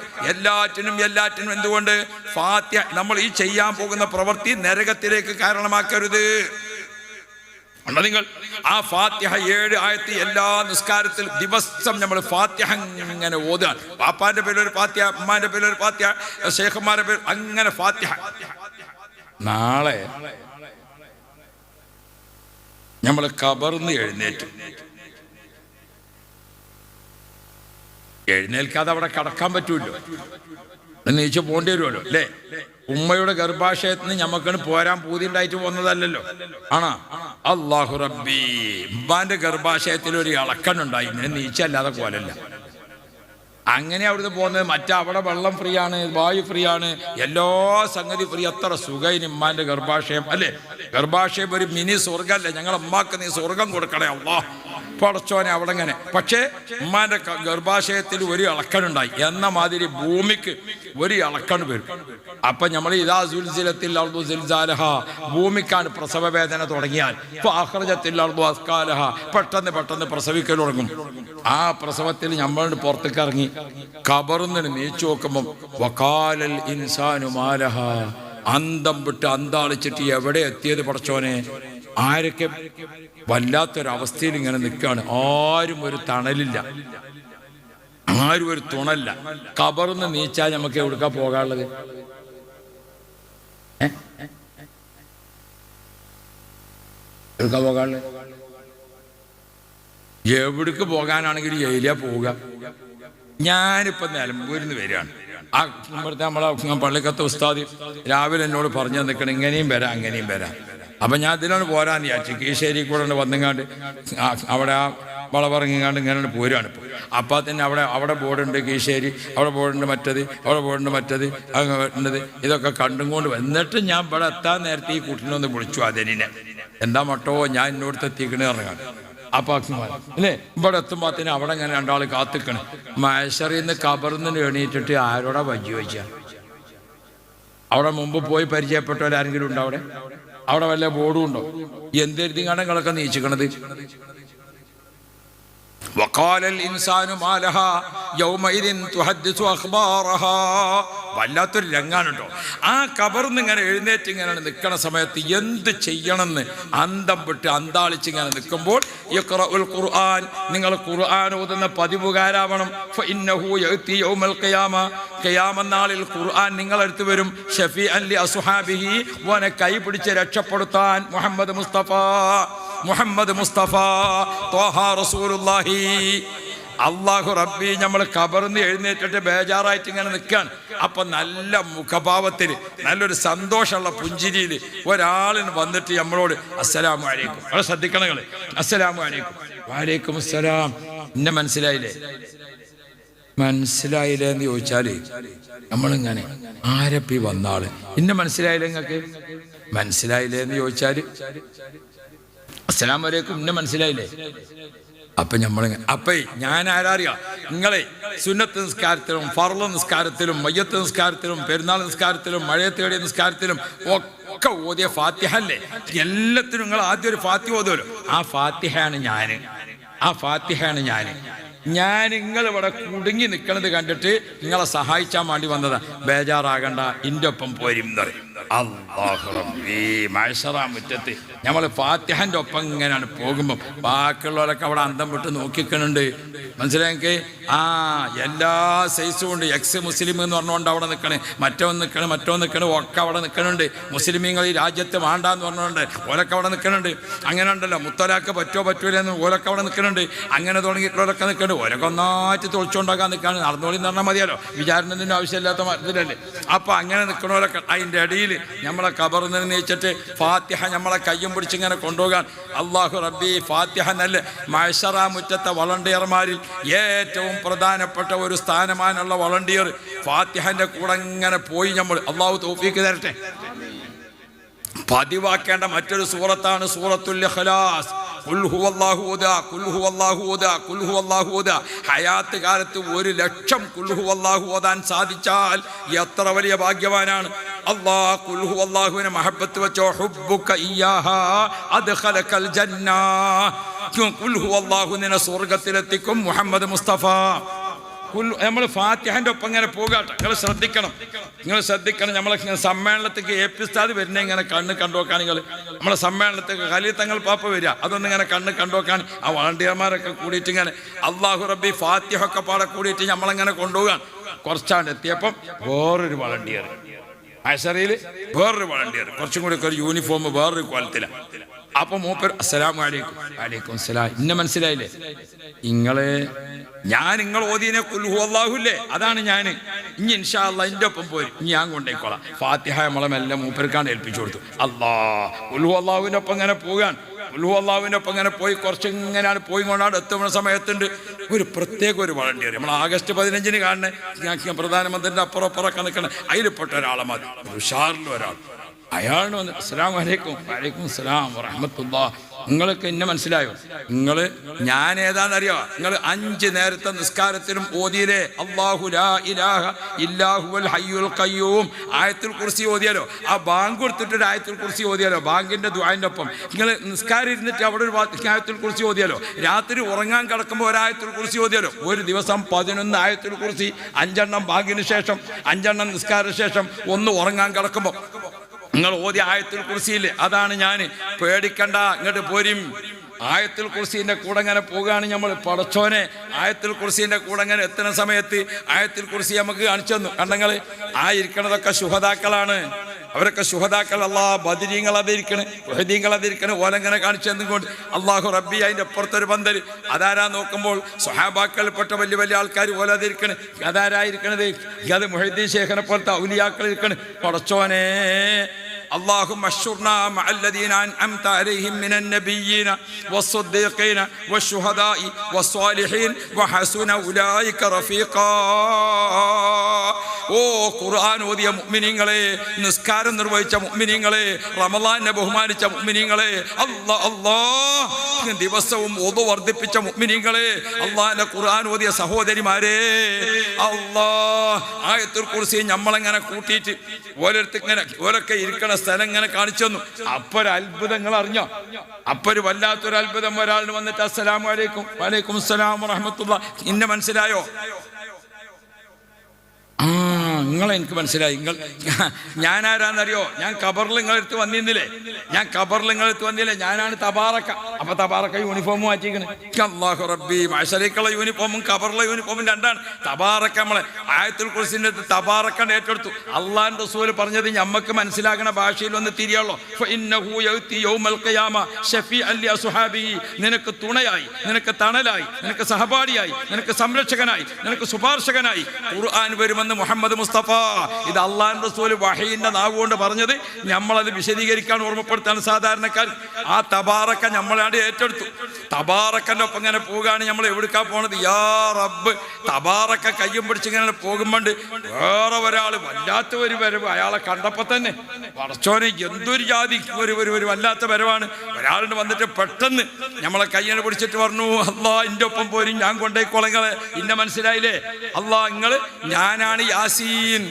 എല്ലാറ്റിനും എന്തുകൊണ്ട്? ഫാത്തിഹ. നമ്മൾ ഈ ചെയ്യാൻ പോകുന്ന പ്രവൃത്തി നരകത്തിലേക്ക് കാരണമാക്കരുത്. നിങ്ങൾ ആ ഫാത്തിഹ 7 ആയത്ത് എല്ലാ നിസ്കാരത്തിലും ദിവസം നമ്മൾ ഫാത്തിഹ ഇങ്ങനെ ഓതാൻ. പാപ്പാന്റെ പേരൊരു ഫാത്തിഹ, ഉമ്മാന്റെ പേരൊരു ഫാത്തിഹ, ശേഖന്മാരുടെ പേര് അങ്ങനെ ഫാത്തിഹ. നാളെ നമ്മൾ കബർന്ന് എഴുന്നേൽക്കാതെ അവിടെ കടക്കാൻ പറ്റൂല്ലോ. നീച്ച് പോകേണ്ടി വരുമല്ലോ അല്ലേ? ഉമ്മയുടെ ഗർഭാശയത്തിൽ നിന്ന് ഞമ്മക്കാണ് പോരാൻ പൂതി ഉണ്ടായിട്ട് പോകുന്നതല്ലല്ലോ. ആണോ? അല്ലാഹു റബ്ബി. ഉമ്മാന്റെ ഗർഭാശയത്തിൽ ഒരു ഇളക്കണ്ണുണ്ടായി. ഇങ്ങനെ നീച്ചല്ലാതെ പോലല്ല. അങ്ങനെ അവിടുന്ന് പോകുന്നത്. അവിടെ വെള്ളം ഫ്രീ ആണ്, വായു ഫ്രീ ആണ്, എല്ലാ സംഗതി ഫ്രീ. എത്ര സുഖം ഉമ്മാന്റെ ഗർഭാശയം അല്ലേ? ഗർഭാശയം ഒരു മിനി സ്വർഗമല്ലേ? ഞങ്ങളെ ഉമ്മാക്ക് നീ സ്വർഗം കൊടുക്കണേ അല്ലാഹ്. പടച്ചോനെ അവിടെ ഇങ്ങനെ. പക്ഷേ ഉമ്മാന്റെ ഗർഭാശയത്തിൽ ഒരു ഇളക്കനുണ്ടായി എന്ന മാതിരി ഭൂമിക്ക് ഒരു ഇളക്കണ് വരും. അപ്പൊ നമ്മൾ ഇതാ സുൽസിലത്തിൽ അർദു സിൽസാലഹ, ഭൂമിക്കാണ് പ്രസവ വേദന തുടങ്ങിയാൽ ഫഅഖ്റജത്തിൽ അർദു അസ്കാലഹ, പെട്ടെന്ന് പ്രസവിക്കൽ തുടങ്ങും. ആ പ്രസവത്തിൽ നമ്മൾ പുറത്തേക്ക് ഇറങ്ങി ഖബറിന്ന് നീച്ചു നോക്കുമ്പോൾ വഖാലൽ ഇൻസാനു മാലഹ, അന്തം വിട്ട് അന്താളിച്ചിട്ട് എവിടെ എത്തിയത് പടച്ചോനെ. ആരൊക്കെ വല്ലാത്തൊരവസ്ഥയിൽ ഇങ്ങനെ നിൽക്കുകയാണ്. ആരും ഒരു തണലില്ല, ആരും ഒരു തുണല്ല. ഖബറിന്ന് നീച്ചാൽ നമുക്ക് എവിടുക്കാ പോകാനുള്ളത്? എവിടുക്കാ പോകാനുള്ളത്? എവിടേക്ക് പോകാനാണെങ്കിലും എയിലാ പോവുക. ഞാനിപ്പോൾ നിലമ്പൂരിന്ന് വരികയാണ്. ആ ഇവിടുത്തെ നമ്മളെ പള്ളിക്കത്തെ ഉസ്താദ് രാവിലെ എന്നോട് പറഞ്ഞു നിൽക്കണം, ഇങ്ങനെയും വരാം അങ്ങനെയും വരാം. അപ്പം ഞാൻ ഇതിലാണ് പോരാന്ന് വിചാരിച്ചു. കീശ്ശേരി കൂടെ വന്നുങ്ങാണ്ട് അവിടെ ആ വളപറങ്ങിങ്ങാണ്ട് ഇങ്ങനെ പോരുകയാണ് ഇപ്പോൾ. അപ്പോൾ തന്നെ അവിടെ ബോർഡുണ്ട് കീശ്ശേരി, അവിടെ ബോർഡുണ്ട് മറ്റത്, അവിടെ ബോർഡുണ്ട് മറ്റത്, അങ്ങ് ഇതൊക്കെ കണ്ടും കൊണ്ട് വന്നിട്ട് ഞാൻ ഇവിടെ എത്താൻ നേരത്തെ ഈ കുട്ടീനൊന്ന് വിളിച്ചു അതിനെ. എന്താ മട്ടോ ഞാൻ എന്നോടത്ത് എത്തിക്കണേ ഇറങ്ങാണ്. അപ്പോൾ അല്ലേ ഇവിടെ എത്തുമ്പോഴത്തേന് അവിടെ ഇങ്ങനെ രണ്ടാൾ കാത്തിക്കണം. മഹ്ശറിന്ന് ഖബറിന്ന് എണീറ്റിട്ട് ആരോടാ വജ്ജി വെച്ചാൽ? അവിടെ മുമ്പ് പോയി പരിചയപ്പെട്ടവരാരെങ്കിലും ഉണ്ടോ? അവിടെ വല്ല ബോർഡും ഉണ്ടോ? എന്തെഴുതിങ്ങാണ് നിങ്ങളൊക്കെ നീച്ചിക്കണത്? വഖാലൽ ഇൻസാനു മാലഹാ യൗമഇദിൻ തുഹദ്ദിസു അഖ്ബാറഹാ. വല്ലാത്തൊരു രംഗാണ് കേട്ടോ. ആ ഖബറിന്ന് ഇങ്ങനെ എഴുന്നേറ്റ് ഇങ്ങനെ നിൽക്കണ സമയത്ത് എന്ത് ചെയ്യണമെന്ന് അന്തം വിട്ട് അന്താളിച്ച് ഇങ്ങനെ നിൽക്കുമ്പോൾ ഇഖ്റഉൽ ഖുർആൻ, നിങ്ങൾ ഖുർആൻ ഓതുന്ന പതിവുകാരാവണം. ഫഇന്നഹു യഅതി യൗമൽ ഖിയാമ, ഖിയാമത്ത് നാളിൽ ഖുർആൻ നിങ്ങളടുത്ത് വരും. ഷഫീഅൻ ലി അസ്ഹാബിഹി, വനെ കൈ പിടിച്ച് രക്ഷപ്പെടുത്താൻ മുഹമ്മദ് മുസ്തഫ ത്വാഹ റസൂലുള്ളാഹി. അല്ലാഹു റബ്ബി നമ്മൾ ഖബറിന്ന് എഴുന്നേറ്റിട്ട് ബേജാറായിട്ട് ഇങ്ങനെ നിൽക്കുകയാണ്. അപ്പം നല്ല മുഖഭാവത്തിൽ നല്ലൊരു സന്തോഷമുള്ള പുഞ്ചിരിയിൽ ഒരാളിന് വന്നിട്ട് നമ്മളോട് അസ്സലാമു അലൈക്കും, വളരെ ശ്രദ്ധിക്കണം നിങ്ങൾ, അസ്സലാമു അലൈക്കും. വഅലൈക്കും അസ്സലാം. എന്നെ മനസ്സിലായില്ലേ എന്ന് ചോദിച്ചാല് നമ്മളിങ്ങനെ ആരപ്പി വന്നാള് എന്നെ മനസ്സിലായില്ലേ നിങ്ങൾക്ക്? മനസ്സിലായില്ലേ എന്ന് ചോദിച്ചാല് അസ്സലാമു അലൈക്കും എന്നെ മനസ്സിലായില്ലേ? അപ്പൊ നമ്മളിങ്ങനെ അപ്പേ ഞാൻ ആരാറിയാ? നിങ്ങളെ സുന്നത്ത് നിസ്കാരത്തിലും ഫർള് നിസ്കാരത്തിലും മയ്യത്ത് നിസ്കാരത്തിലും പെരുന്നാൾ നിസ്കാരത്തിലും മഴയത്തേടിയ നിസ്കാരത്തിലും ഒക്കെ ഓതിയ ഫാത്തിഹ അല്ലേ? എല്ലാത്തിനും നിങ്ങൾ ആദ്യം ഒരു ഫാത്തിഹ ഓതുമല്ലോ. ആ ഫാത്തിഹയാണ് ഞാൻ. ഞാൻ നിങ്ങൾ ഇവിടെ കുടുങ്ങി നിൽക്കണത് കണ്ടിട്ട് നിങ്ങളെ സഹായിച്ചാൻ വേണ്ടി വന്നതാ. ബേജാറാകണ്ട, എൻ്റെ ഒപ്പം പോരും എന്ന് പറയും. അല്ലാഹു റബ്ബി, മഹ്ശറ മുറ്റത്ത് നമ്മൾ ഫാത്തിഹൻ്റെ ഒപ്പം ഇങ്ങനെയാണ് പോകുമ്പോൾ ബാക്കിയുള്ളവരൊക്കെ അവിടെ അന്തം വിട്ട് നോക്കിക്കണുണ്ട്. മനസ്സിലാക്കി? എല്ലാ സൈസും ഉണ്ട്. എക്സ് മുസ്ലിം എന്ന് പറഞ്ഞുകൊണ്ട് അവിടെ നിൽക്കണേ, മറ്റോ നിൽക്കണേ, ഒക്കെ അവിടെ നിൽക്കണുണ്ട്. മുസ്ലിമീങ്ങൾ ഈ രാജ്യത്ത് വേണ്ടാന്ന് പറഞ്ഞുകൊണ്ട് ഓലൊക്കെ അവിടെ നിൽക്കണുണ്ട്. അങ്ങനെ ഉണ്ടല്ലോ, മുത്തലാക്ക് പറ്റൂല എന്ന് ഓലൊക്കെ അവിടെ നിൽക്കണുണ്ട്. അങ്ങനെ തുടങ്ങിയിട്ടുള്ളവരൊക്കെ നിൽക്കണുണ്ട്. ഓരൊക്കെ ഒന്നായിട്ട് തൊളിച്ചുകൊണ്ടാക്കാൻ നിൽക്കാണ്. നടന്നോളി എന്ന് പറഞ്ഞാൽ മതിയല്ലോ, വിചാരണത്തിൻ്റെ ആവശ്യമില്ലാത്ത ഇതിലല്ലേ. അപ്പോൾ അങ്ങനെ നിൽക്കണവരൊക്കെ അതിൻ്റെ ഇടയിൽ നമ്മളെ ഖബറിൽ നിന്ന് നീച്ചിട്ട് ഫാത്തിഹ നമ്മളെ കയ്യും പിടിച്ചിങ്ങനെ കൊണ്ടുപോകാൻ. അല്ലാഹു റബ്ബി, ഫാത്തിഹ നല്ല മഹ്ശറ മുറ്റത്തെ വളണ്ടിയർമാരിൽ ഏറ്റവും പ്രധാനപ്പെട്ട ഒരു സ്ഥാനമാനുള്ള വളണ്ടിയർ ഫാത്തിഹന്റെ കൂടെ ഇങ്ങനെ പോയി നമ്മൾ. അല്ലാഹു തൗഫീഖ് തരട്ടെ. പതിവാക്കേണ്ട മറ്റൊരു സൂറത്താണ് സൂറത്തുൽ ഇഖ്ലാസ്. ഖുൽ ഹുവല്ലാഹു അഹദ്. ഹയാത്ത് കാലത്ത് 1,00,000 ഖുൽ ഹുവല്ലാഹു ഓതാൻ സാധിച്ചാൽ എത്ര വലിയ ഭാഗ്യവാനാണ്. അല്ലാഹ് ഖുൽ ഹുവല്ലാഹുവിനെ മഹബ്ബത്ത് വെച്ചോ. ഹുബ്ബുക ഇയ്യാഹാ അദ്ഖലകൽ ജന്ന. ഖുൽ ഹുവല്ലാഹു നിന്നെ സ്വർഗ്ഗത്തിലെത്തിക്കും മുഹമ്മദ് മുസ്തഫ. നമ്മൾ ഫാത്തിഹന്റെ ഒപ്പം ഇങ്ങനെ പോകാട്ടെ. നിങ്ങൾ ശ്രദ്ധിക്കണം. നമ്മളെ സമ്മേളനത്തേക്ക് ഉസ്താദ് വരുന്ന ഇങ്ങനെ കണ്ണ് കണ്ടുവെക്കാൻ. നമ്മളെ സമ്മേളനത്തേക്ക് ഖലീൽ തങ്ങൾ പാപ്പ വരിക, അതൊന്നും ഇങ്ങനെ കണ്ണ് കണ്ടുവെക്കാൻ. ആ വളണ്ടിയർമാരൊക്കെ കൂടിയിട്ട് ഇങ്ങനെ അല്ലാഹു റബ്ബി ഫാത്തിഹ ഒക്കെ പാടെ കൂടിയിട്ട് നമ്മളങ്ങനെ കൊണ്ടുപോകാൻ. കുറച്ചാണ്ട് എത്തിയപ്പം വേറൊരു വളണ്ടിയർ, മഹ്ശറയിൽ വേറൊരു വളണ്ടിയർ, കുറച്ചും കൂടി ഒരു യൂണിഫോം വേറൊരു കോലത്തിലാണ്. അപ്പൊ മൂപ്പർ അസ്സലാമു അലൈക്കും. വഅലൈക്കും അസ്സലാം. ഇന്നെ മനസ്സിലായില്ലേ? നിങ്ങൾ ഓതിനെ ഖുൽ ഹുവല്ലാഹുല്ലേ, അതാണ് ഞാൻ. ഇനി ഇൻഷാ അല്ലാഹ് എൻ്റെ ഒപ്പം പോരും, ഇനി ഞാൻ കൊണ്ടേക്കോളാം. ഫാത്തിഹ നമ്മളെ മെല്ലെ മൂപ്പർക്കാണ് ഏൽപ്പിച്ചു കൊടുത്തു. ഖുൽ ഹുവല്ലാഹുവിൻ്റെ ഒപ്പം ഇങ്ങനെ പോകാൻ. ഖുൽ ഹുവല്ലാഹുവിൻ്റെ ഒപ്പം ഇങ്ങനെ പോയി കുറച്ചിങ്ങനെയാണ് പോയി കൊണ്ടാണ് എത്തുന്ന സമയത്തുണ്ട് ഒരു പ്രത്യേക ഒരു വളണ്ടിയർ. നമ്മൾ ആഗസ്റ്റ് 15 കാണണേ പ്രധാനമന്ത്രിൻ്റെ അപ്പുറമൊക്കെ നിൽക്കണേ, അതിൽപ്പെട്ട ഒരാളെ മതി. ഉഷാറിൽ ഒരാൾ അയാളിന് വന്ന് അസ്സലാമു അലൈക്കും. വഅലൈക്കും അസ്സലാം വറഹ്മത്തുള്ളാഹ്. നിങ്ങൾക്ക് എന്നെ മനസ്സിലായോ? ഞാൻ ഏതാണെന്നറിയോ? നിങ്ങൾ 5 നേരത്തെ നിസ്കാരത്തിലും ഓതിയില്ലേ അല്ലാഹു ലാ ഇലാഹ ഇല്ലാഹുവൽ ഹയ്യുൽ ഖയ്യൂം ആയത്തുൽ കുർസി ഓതിയാലോ? ആ ബാങ്ക് കൊടുത്തിട്ടൊരു ആയത്തുൽ കുർസി ഓതിയാലോ? ബാങ്കിന്റെ ദുആന്റെ ഒപ്പം നിങ്ങൾ നിസ്കാരം ഇരുന്നിട്ട് അവിടെ ഒരു ആയത്തുൽ കുർസി ഓതിയാലോ? രാത്രി ഉറങ്ങാൻ കിടക്കുമ്പോൾ ഒരു ആയത്തുൽ കുർസി ഓതിയാലോ? ഒരു ദിവസം 11 ആയത്തുൽ കുർസി, 5 ബാങ്കിന് ശേഷം, 5 നിസ്കാര ശേഷം, 1 ഉറങ്ങാൻ കിടക്കുമ്പോൾ നിങ്ങൾ ഓതി ആയത്തുൽ കുർസിയില്ലേ? അതാണ് ഞാൻ. പേടിക്കണ്ട, ഇങ്ങോട്ട് പോരും. ആയത്തുൽ കുർസിന്റെ കൂടെ അങ്ങനെ പോകുകയാണ് നമ്മൾ. പടച്ചോനെ, ആയത്തുൽ കുർസിന്റെ കൂടെ അങ്ങനെ എത്തുന്ന സമയത്ത് ആയത്തുൽ കുർസി നമുക്ക് കാണിച്ചു തന്നു. കണ്ടങ്ങൾ ആ ഇരിക്കണതൊക്കെ ശുഹദാക്കളാണ്. അവരൊക്കെ ശുഹദാക്കൾ. അല്ലാഹ് ബദരീങ്ങൾ അതിരിക്കണ്, വഹദീങ്ങൾ അതിരിക്കണ്. ഓലങ്ങനെ കാണിച്ചു തന്നുകൊണ്ട് അല്ലാഹു റബ്ബി. അതിൻ്റെ അപ്പുറത്തൊരു പന്തൽ. അതാരാ നോക്കുമ്പോൾ സ്വഹാബാക്കൾപ്പെട്ട വലിയ വലിയ ആൾക്കാർ ഓല അതിരിക്കണ്. അതാരായിരിക്കണത്? അത് മുഹീദ്ദീൻ ശേഖനെ പോലത്തെ ഔലിയാക്കൾ ഇരിക്കണ്. പടച്ചോനെ, اللهم احشرنا مع الذين أنعمت عليهم من النبيين والصديقين والشهداء والصالحين وحسن أولئك رفيقا. ഓ ഖുർആൻ ഓതിയ മുഅ്മിനീങ്ങളെ, നിസ്കാരം നിർവഹിച്ച മുഅ്മിനീങ്ങളെ, റമളാനെ ബഹുമാനിച്ച മുഅ്മിനീങ്ങളെ, അല്ലാഹ് ദിവസവും ഓതു വർദ്ധിപ്പിച്ച മുഅ്മിനീങ്ങളെ, അല്ലാഹുവിന്റെ ഖുർആൻ ഓതിയ സഹോദരിമാരെ, അല്ലാഹ് ആയത്തുൽ കുർസി നമ്മളെങ്ങനെ കൂട്ടിയിട്ട് ഓരോരുത്തങ്ങനെ ഓരൊക്കെ ഇരിക്കണ സ്ഥലം ഇങ്ങനെ കാണിച്ചു തന്നു. അപ്പൊരു അത്ഭുതങ്ങൾ അറിഞ്ഞോ? അപ്പൊരു വല്ലാത്തൊരു അത്ഭുതം. ഒരാളിന് വന്നിട്ട് അസ്സലാമു അലൈക്കും. വഅലൈക്കും അസ്സലാം വറഹ്മത്തുള്ളാഹ്. ഇന്നെ മനസ്സിലായോ? നിങ്ങളെ എനിക്ക് മനസ്സിലായി. ഞാൻ ആരാന്നറിയോ? ഞാൻ ഖബറിൽ നിങ്ങളെടുത്ത് വന്നിരുന്നില്ലേ? ഞാനാണ് തബാറക്ക. അപ്പൊ തബാറക്ക യൂണിഫോം മാറ്റിക്കണ്. അല്ലാഹു റബ്ബി, മഅശരിക്കുള്ള യൂണിഫോമും ഖബറിലെ യൂണിഫോമും രണ്ടാണ്. തബാറക്ക നമ്മളെ ആയത്തുൽ കുർസിന്റെ തബാറക്കണ്ട് ഏറ്റെടുത്തു. അള്ളാഹുവിന്റെ റസൂൽ പറഞ്ഞത് ഞമ്മക്ക് മനസ്സിലാക്കണ ഭാഷയിൽ ഒന്ന് തിരിയുള്ളൂ. ഫഇന്നഹു യഅതി യൗമൽ ഖിയാമ ശഫീഅൻ ലിഅസ്ഹാബിഹി. നിനക്ക് തുണയായി, നിനക്ക് തണലായി, നിനക്ക് സഹപാഠിയായി, നിനക്ക് സംരക്ഷകനായി, നിനക്ക് ശുപാർശകനായി ഖുർആൻ വരുമെന്ന് മുഹമ്മദ് മുസ്തഫ. ഇത് അള്ളാഹുവിന്റെ റസൂൽ വഹീന്റെ നാവുകൊണ്ട് പറഞ്ഞത്. നമ്മളത് വിശദീകരിക്കാൻ ഓർമ്മപ്പെടുത്താണ് സാധാരണക്കാർ. ആ തബാറക്ക നമ്മളാണ്ട് ഏറ്റെടുത്തു. തബാറക്കൻ്റെ ഒപ്പം ഇങ്ങനെ പോവുകയാണ്. നമ്മൾ എവിടേക്കാ പോണത്? യാ റബ്ബ്. തബാറക്ക കയ്യും പിടിച്ചിങ്ങനെ പോകുമ്പോണ്ട് വേറെ ഒരാൾ വല്ലാത്ത ഒരു വരവ്. അയാളെ കണ്ടപ്പോ തന്നെ പടച്ചോനെ, എന്തൊരു ജാതി ഒരു വല്ലാത്ത വരവാണ്. ഒരാളിന് വന്നിട്ട് പെട്ടെന്ന് നമ്മളെ കയ്യിനെ പിടിച്ചിട്ട് പറഞ്ഞു, അല്ലാ എൻ്റെ ഒപ്പം പോരും, ഞാൻ കൊണ്ടേക്കോളങ്ങളെ. ഇന്നെ മനസ്സിലായില്ലേ? അല്ലാ, നിങ്ങൾ ഞാനാണ് യാസീൻ.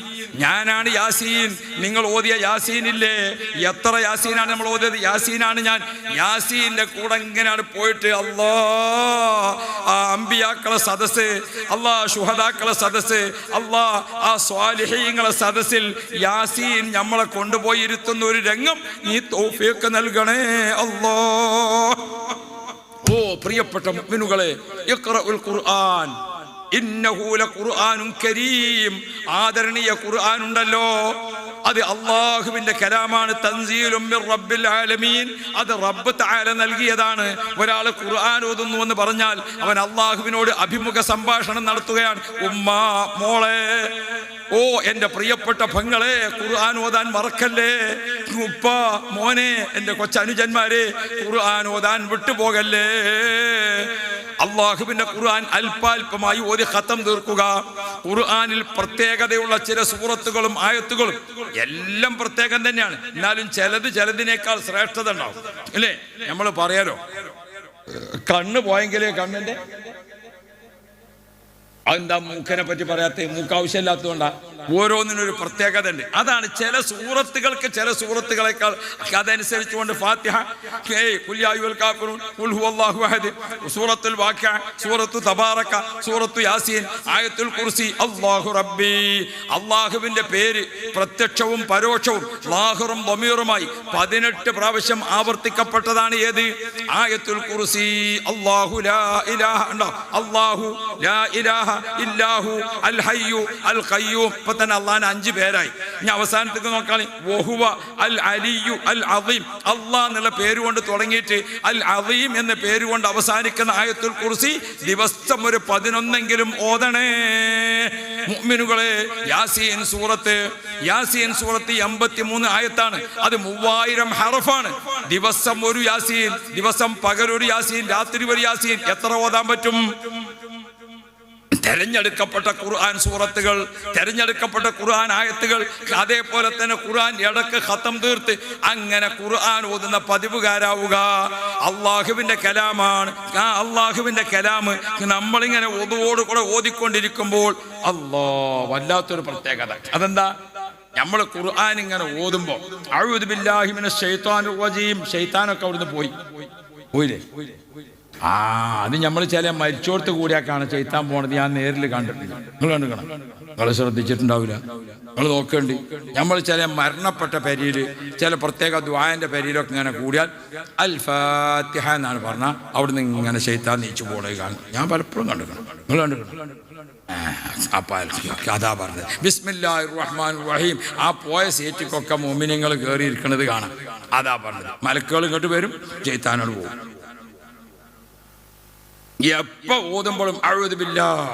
നിങ്ങൾ ഓതിയ യാസീനില്ലേ? എത്ര യാസീനാണ് നമ്മൾ ഓതിയത്? യാസീനാണ് ഞാൻ. യാസീന്റെ കൂടെ ഇങ്ങനെയാണ് പോയിട്ട് അല്ലാ ആ അമ്പിയാക്കളെ സദസ്സ്, അല്ലാ ശുഹദാക്കളെ സദസ്സ്, അല്ലാ ആ സ്വാലിഹീങ്ങളെ സദസ്സിൽ യാസീൻ നമ്മളെ കൊണ്ടുപോയി ഇരുത്തുന്ന ഒരു രംഗം നീ തൗഫീഖ് നൽകണേ അല്ലാ. ഓ പ്രിയപ്പെട്ട മുഅ്മിനുകളെ, ഇഖ്റഉൽ ഖുർആൻ ഇന്നഹു ലഖുർആനുൻ കരീം. ആദരണീയ ഖുർആൻ ഉണ്ടല്ലോ, അത് അള്ളാഹുവിന്റെ കലാമാണ്. തൻസീലും മിർ റബ്ബിൽ ആലമീൻ. അത് റബ്ബ് തആല നൽകിയതാണ്. ഒരാൾ ഖുർആൻ ഓതുന്നു എന്ന് പറഞ്ഞാൽ അവൻ അള്ളാഹുവിനോട് അഭിമുഖ സംഭാഷണം നടത്തുകയാണ്. ഉമ്മ, മോളെ, ഓ എൻ്റെ പ്രിയപ്പെട്ട പെങ്ങളെ, ഖുർആൻ ഓതാൻ മറക്കല്ലേ. ഉപ്പ, മോനെ, എൻ്റെ കൊച്ചനുജന്മാരെ, ഖുർആൻ ഓതാൻ വിട്ടുപോകല്ലേ. അള്ളാഹുവിന്റെ ഖുർആൻ അല്പാൽപമായി ഓതി ഖത്തം തീർക്കുക. ഖുർആനിൽ പ്രത്യേകതയുള്ള ചില സൂറത്തുകളും ആയത്തുകളും എല്ലാം പ്രത്യേകം തന്നെയാണ്. എന്നാലും ചിലതിനേക്കാൾ ശ്രേഷ്ഠത ഉണ്ടാവും, അല്ലേ? നമ്മൾ പറയാലോ, കണ്ണ് പോയെങ്കിലേ കണ്ണിന്റെ അതെന്താ മൂക്കിനെ പറ്റി പറയാത്ത? മൂക്ക് ആവശ്യമില്ലാത്തതുകൊണ്ടാ. ഓരോന്നിനൊരു പ്രത്യേകത ഉണ്ട്. അതാണ് ചില സൂറത്തുകൾക്ക് ചില സൂറത്തുകളെക്കാൾ. അതനുസരിച്ചുകൊണ്ട് ഫാത്തിഹ, ഖുൽ യാ അയ്യുഹൽ കാഫിറൂൻ, ഖുൽ ഹുവല്ലാഹു അഹദ്, സൂറത്തുൽ വാഖിഅ, സൂറത്തു തബാറക, സൂറത്തു യാസീൻ, ആയത്തുൽ കുർസി, അല്ലാഹു റബ്ബി. അള്ളാഹുവിന്റെ പേര് പ്രത്യക്ഷവും പരോക്ഷവും ലാഹിറും ദമീറുമായി 18 പ്രാവശ്യം ആവർത്തിക്കപ്പെട്ടതാണ്. ഏത്? ആയത്തുൽ കുർസി. അല്ലാഹു ലാ ഇലാഹ ഉണ്ടോ? അല്ലാഹു ലാ ഇലാഹ ഇല്ലാഹു അൽ ഹയ്യു അൽ ഖയ്യൂം. ഇപ്പൊ തന്നെ അള്ളാഹിന് 5 പേരായി. ഇനി അവസാനത്തേക്ക് നോക്കാണ്. വഹുവ അൽ അലിയു അൽ അദീം. അള്ളാഹ് എന്നുള്ള പേര് കൊണ്ട് തുടങ്ങിയിട്ട് അൽ അദീം എന്ന പേര് കൊണ്ട് അവസാനിക്കുന്ന ആയത്തുൽ കുർസി ദിവസം ഒരു 11എങ്കിലും ഓതണേ മുഅ്മിനുകളെ. യാസീൻ സൂറത്ത് 83 ആയത്താണ്. അത് 3000 ഹറഫാണ്. ദിവസം ഒരു യാസീൻ, ദിവസം പകലൊരു യാസീൻ, രാത്രി ഒരു യാസീൻ. എത്ര ഓതാൻ പറ്റും? തെരഞ്ഞെടുക്കപ്പെട്ട ഖുർആൻ സൂറത്തുകൾ, തെരഞ്ഞെടുക്കപ്പെട്ട ഖുർആൻ ആയത്തുകൾ, അതേപോലെ തന്നെ ഖുർആൻ ഇടക്ക് ഖത്തം തീർത്ത് അങ്ങനെ ഖുർആൻ ഓതുന്ന പതിവുകാരാവുക. അള്ളാഹുവിൻ്റെ കലാമാണ്. ആ അള്ളാഹുവിൻ്റെ കലാമ് നമ്മളിങ്ങനെ ഒതുവോട് കൂടെ ഓതിക്കൊണ്ടിരിക്കുമ്പോൾ വല്ലാത്തൊരു പ്രത്യേകത. അതെന്താ? നമ്മൾ ഖുർആൻ ഇങ്ങനെ ഓതുമ്പോൾ അഊദു ബില്ലാഹി മിനശ് ശൈത്വാനിർ റജീം, ശൈത്താനൊക്കെ അവിടുന്ന് പോയില്ലേ? അത് നമ്മൾ ചില മരിച്ചോടത്ത് കൂടിയാക്കാണ് ചെയ്ത്താൻ പോണത്. ഞാൻ നേരിൽ കണ്ടിട്ടുണ്ട്. നിങ്ങൾ കണ്ടുക്കണം, നിങ്ങൾ ശ്രദ്ധിച്ചിട്ടുണ്ടാവില്ല, നിങ്ങൾ നോക്കേണ്ടി. നമ്മൾ ചില മരണപ്പെട്ട പെരിയിൽ, ചില പ്രത്യേക ദുആന്റെ പെരിയിലൊക്കെ ഇങ്ങനെ കൂടിയാൽ അൽ ഫാത്തിഹ എന്നാണ് പറഞ്ഞാൽ അവിടുന്ന് ഇങ്ങനെ ചെയ്ത്താൻ നീച്ചു പോണത് കാണും. ഞാൻ പലപ്പോഴും കണ്ടിക്കണം, നിങ്ങൾ കണ്ടിക്കണം. അതാ പറഞ്ഞത് ബിസ്മില്ലാഹിർ റഹ്മാനിർ റഹീം. ആ പോയ സീറ്റിക്കൊക്കെ മുഅ്മിനീങ്ങൾ കയറിയിരിക്കുന്നത് കാണാം. അതാ പറഞ്ഞത്. മലക്കുകൾ ഇങ്ങോട്ട് വരും, ചെയ്ത്താനോട് പോകും. എപ്പോ ഓതുമ്പോഴും അഊദു ബില്ലാഹ്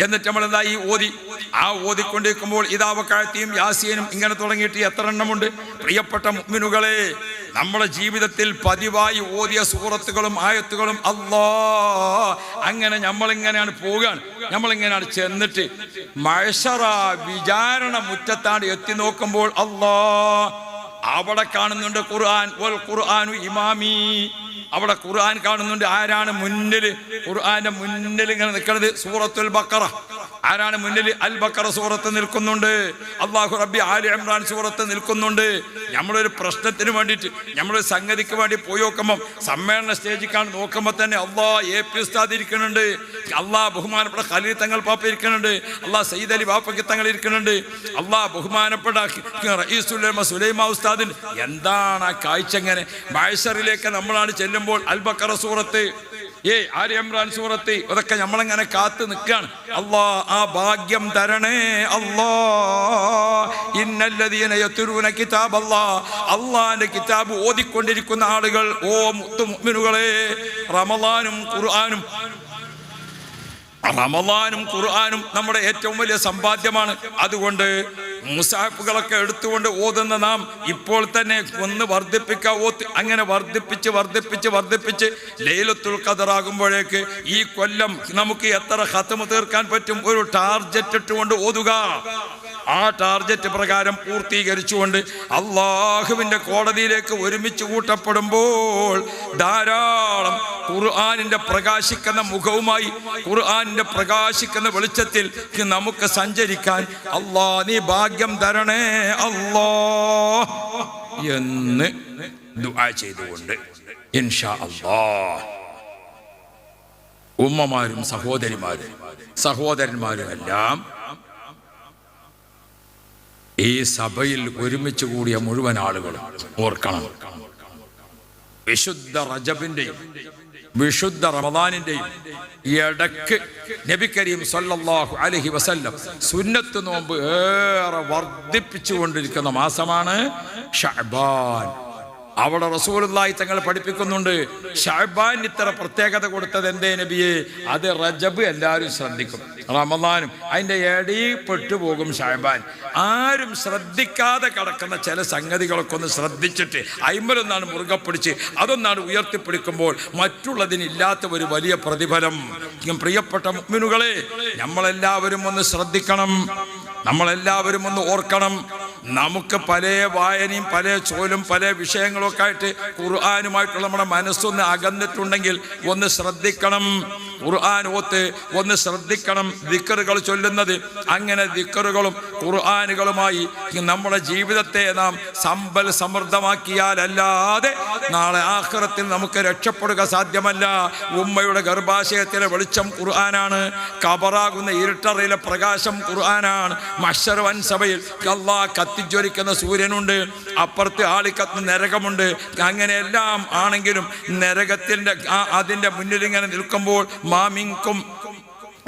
എന്നിട്ട് നമ്മൾ എന്താ ഈ ഓതിക്കൊണ്ടിരിക്കുമ്പോൾ ഇദാ വഖഅത്തിയും യാസീനും ഇങ്ങനെ തുടങ്ങിയിട്ട് എത്ര എണ്ണമുണ്ട്? പ്രിയപ്പെട്ട മുഅ്മിനുകളെ, നമ്മുടെ ജീവിതത്തിൽ പതിവായി ഓതിയ സൂറത്തുകളും ആയത്തുകളും അങ്ങനെ നമ്മളിങ്ങനെയാണ് പോവുകയാണ്. നമ്മളിങ്ങനെയാണ് ചെന്നിട്ട് മഹ്ശറ വിചാരണ മുറ്റത്താണ് എത്തി നോക്കുമ്പോൾ അവിടെ കാണുന്നുണ്ട് ഖുർആൻ. വൽ ഖുർആനു ഇമാമി, അവിടെ ഖുർആൻ കാണുന്നുണ്ട്. ആരാണ് മുന്നിൽ? ഖുർആന്റെ മുന്നിൽ ഇങ്ങനെ നിൽക്കുന്നത് സൂറത്തുൽ ബഖറ. ആരാണ് മുന്നിൽ? അൽ ബഖറ സൂറത്ത് നിൽക്കുന്നുണ്ട്. അല്ലാഹു റബ്ബി ആലി ഇമ്രാൻ സൂറത്ത് നിൽക്കുന്നുണ്ട്. നമ്മളൊരു പ്രശ്നത്തിന് വേണ്ടിയിട്ട്, നമ്മളൊരു സംഗതിക്ക് വേണ്ടി പോയി നോക്കുമ്പോൾ സമ്മേളന സ്റ്റേജിൽ നോക്കുമ്പോൾ തന്നെ AP ഉസ്താദ് ഇരിക്കുന്നുണ്ട്, ബഹുമാനപ്പെട്ട ഖലീൽ തങ്ങൾ പാപ്പ ഇരിക്കുന്നുണ്ട്, സയ്യിദ് അലി ബാപ്പയ്ക്ക് തങ്ങൾ ഇരിക്കുന്നുണ്ട്, ബഹുമാനപ്പെട്ട റഈസുൽ ഉലമ സുലൈമാ ഉസ്താദ്. എന്താണ് ആ കാഴ്ച? ഇങ്ങനെ മഹ്ശറിലേക്ക് നമ്മളാണ് ചെല്ലുമ്പോൾ അൽ ബഖറ സൂറത്ത്, ആലി ഇമ്രാൻ സൂറത്ത്, അതൊക്കെ നമ്മളങ്ങനെ കാത്തു നിൽക്കുകയാണ്. ആ ഭാഗ്യം തരണേ ഇന്നല്ലദീന യത്ലൂന കിതാബല്ലാഹ്, അല്ലാഹുവിന്റെ കിതാബ് ഓതിക്കൊണ്ടിരിക്കുന്ന ആളുകൾ, ഓ മുഅ്മിനുകളെ, റമളാനും ഖുർആനും നമ്മുടെ ഏറ്റവും വലിയ സമ്പാദ്യമാണ്. അതുകൊണ്ട് മുസാഫുകളൊക്കെ എടുത്തുകൊണ്ട് ഓതുന്ന നാം ഇപ്പോൾ തന്നെ ഒന്ന് അങ്ങനെ വർദ്ധിപ്പിച്ച് ലൈലത്തുൽ ഖദർ ആകുമ്പോഴേക്ക് ഈ കൊല്ലം നമുക്ക് എത്ര ഖത്മ് തീർക്കാൻ പറ്റും ഒരു ടാർജറ്റ് ഇട്ടുകൊണ്ട് ഓതുക. ആ ടാർജറ്റ് പ്രകാരം പൂർത്തീകരിച്ചുകൊണ്ട് അള്ളാഹുവിൻ്റെ കോടതിയിലേക്ക് ഒരുമിച്ച് കൂട്ടപ്പെടുമ്പോൾ ധാരാളം ഖുർആനിൻ്റെ പ്രകാശിക്കുന്ന മുഖവുമായി, ഖുർആനിൻ്റെ പ്രകാശിക്കുന്ന വെളിച്ചത്തിൽ നമുക്ക് സഞ്ചരിക്കാൻ നീ ഭാഗ്യം തരണേ എന്ന് ദുആ ചെയ്തുകൊണ്ട് ഇൻഷാ അല്ലാഹ് ഉമ്മമാരും സഹോദരന്മാരും എല്ലാം ഈ സഭയിൽ ഒരുമിച്ച് കൂടിയ മുഴുവൻ ആളുകളും ഓർക്കണം, വിശുദ്ധ റജബിന്റെയും വിശുദ്ധ റമദാനിന്റെയും ഇടക്ക് നബി കരീം സല്ലല്ലാഹു അലൈഹി വസല്ലം സുന്നത്ത് നോമ്പ് ഏറെ വർദ്ധിപ്പിച്ചുകൊണ്ടിരിക്കുന്ന മാസമാണ് ശഅബാൻ. അവിടെ റസൂലുള്ളാഹി തങ്ങൾ പഠിപ്പിക്കുന്നുണ്ട്, ശഅബാൻ ഇത്ര പ്രത്യേകത കൊടുത്തത് എന്തേ നബിയെ? അത് റജബ് എല്ലാവരും ശ്രദ്ധിക്കും, റമദാനും അതിൻ്റെ ഇടയിൽ പെട്ടുപോകും ശഅബാൻ. ആരും ശ്രദ്ധിക്കാതെ കിടക്കുന്ന ചില സംഗതികളൊക്കെ ഒന്ന് ശ്രദ്ധിച്ചിട്ട് അയിമലൊന്നാണ് മുറുകെ പിടിച്ച് അതൊന്നാണ് ഉയർത്തിപ്പിടിക്കുമ്പോൾ മറ്റുള്ളതിനില്ലാത്ത ഒരു വലിയ പ്രതിഫലം. പ്രിയപ്പെട്ട മുഅ്മിനുകളെ, നമ്മളെല്ലാവരും ഒന്ന് ശ്രദ്ധിക്കണം, നമ്മളെല്ലാവരും ഒന്ന് ഓർക്കണം. നമുക്ക് പല വായനയും പല ചോലും പല വിഷയങ്ങളൊക്കെ ആയിട്ട് ഖുർആനുമായിട്ടുള്ള നമ്മുടെ മനസ്സൊന്ന് അകന്നിട്ടുണ്ടെങ്കിൽ ഒന്ന് ശ്രദ്ധിക്കണം. ഖുർആൻ ഒന്ന് ശ്രദ്ധിക്കണം. ദിക്റുകൾ ചൊല്ലുന്നത്, അങ്ങനെ ദിക്റുകളും ഖുർആനുകളുമായി നമ്മുടെ ജീവിതത്തെ നാം സമ്പൽ സമൃദ്ധമാക്കിയാലല്ലാതെ നാളെ ആഖിറത്തിൽ നമുക്ക് രക്ഷപ്പെടുക സാധ്യമല്ല. ഉമ്മയുടെ ഗർഭാശയത്തിലെ വെളിച്ചം ഖുർആനാണ്, ഖബറാകുന്ന ഇരുട്ടറയിലെ പ്രകാശം ഖുർആനാണ്, മഹ്ശർ വൻസഭയിൽ അല്ലാഹ് കത്തിജ്വലിക്കുന്ന സൂര്യനുണ്ട്, അപ്പുറത്ത് ആളിക്കത്തുന്ന നരകമുണ്ട്. അങ്ങനെയെല്ലാം ആണെങ്കിലും നരകത്തിൻ്റെ അതിൻ്റെ മുന്നിൽ ഇങ്ങനെ നിൽക്കുമ്പോൾ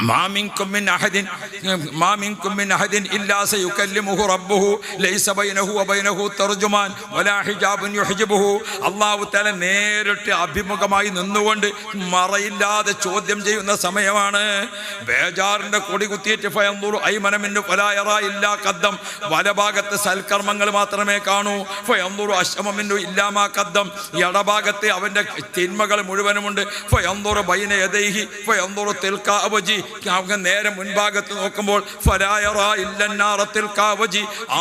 ما منكم من أحد إلا سيكلمه ربه ليس بينه وبينه ترجمان ولا حجاب يحجبه. അല്ലാഹു തആല നേരിട്ട് അഭിമുഖമായി നിന്നുകൊണ്ട് മറയില്ലാതെ ചോദ്യം ചെയ്യുന്ന സമയമാണ്. ബേജാറിന്റെ കൊടി കുത്തിയിട്ട് ഫയൻദുറു അയ്മന മിന്നു ഫലാ യറാ ഇല്ലാ ഖദ്ദം, വലഭാഗത്ത് സൽക്കർമ്മങ്ങൾ മാത്രമേ കാണൂ. ഫയൻദുറു അശ്അമ മിന്നു ഇല്ലാ മാ ഖദ്ദം, ഇടഭാഗത്ത് അവന്റെ തിന്മകൾ മുഴുവനുമുണ്ട്. ഫയൻദുറു ബൈന യദൈഹി ഫയൻദുറു തിൽകാ വജി, നേരെ മുൻഭാഗത്ത് നോക്കുമ്പോൾ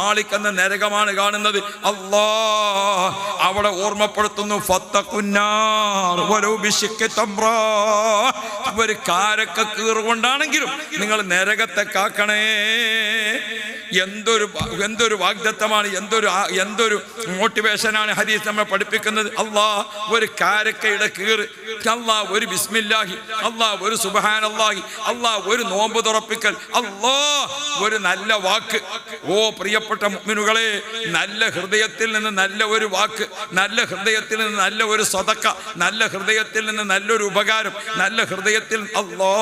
ആളിക്കുന്ന നരകമാണ് കാണുന്നത്. അല്ലാ അവിടെ ഓർമ്മപ്പെടുത്തുന്നു, ഒരു കാരക്ക കീറുകൊണ്ടാണെങ്കിലും നിങ്ങൾ നരകത്തെ കാക്കണേ. എന്തൊരു വാഗ്ദത്തമാണ്, എന്തൊരു മോട്ടിവേഷനാണ് ഹദീസ് നമ്മളെ പഠിപ്പിക്കുന്നത്. അല്ലാ ഒരു കാരക്കയുടെ കീറ്, അല്ലാ ഒരു ബിസ്മില്ലാഹി, അല്ലാ ഒരു സുബ്ഹാനല്ലാഹി, അല്ലാ ഒരു നോമ്പ് തുറപ്പിക്കൽ, അല്ലാ ഒരു നല്ല വാക്ക്. ഓ പ്രിയപ്പെട്ട മുഅ്മിനുകളെ, നല്ല ഹൃദയത്തിൽ നിന്ന് നല്ല ഒരു വാക്ക്, നല്ല ഹൃദയത്തിൽ നിന്ന് നല്ല ഒരു സദഖ, നല്ല ഹൃദയത്തിൽ നിന്ന് നല്ലൊരു ഉപകാരം, നല്ല ഹൃദയത്തിൽ അല്ലാ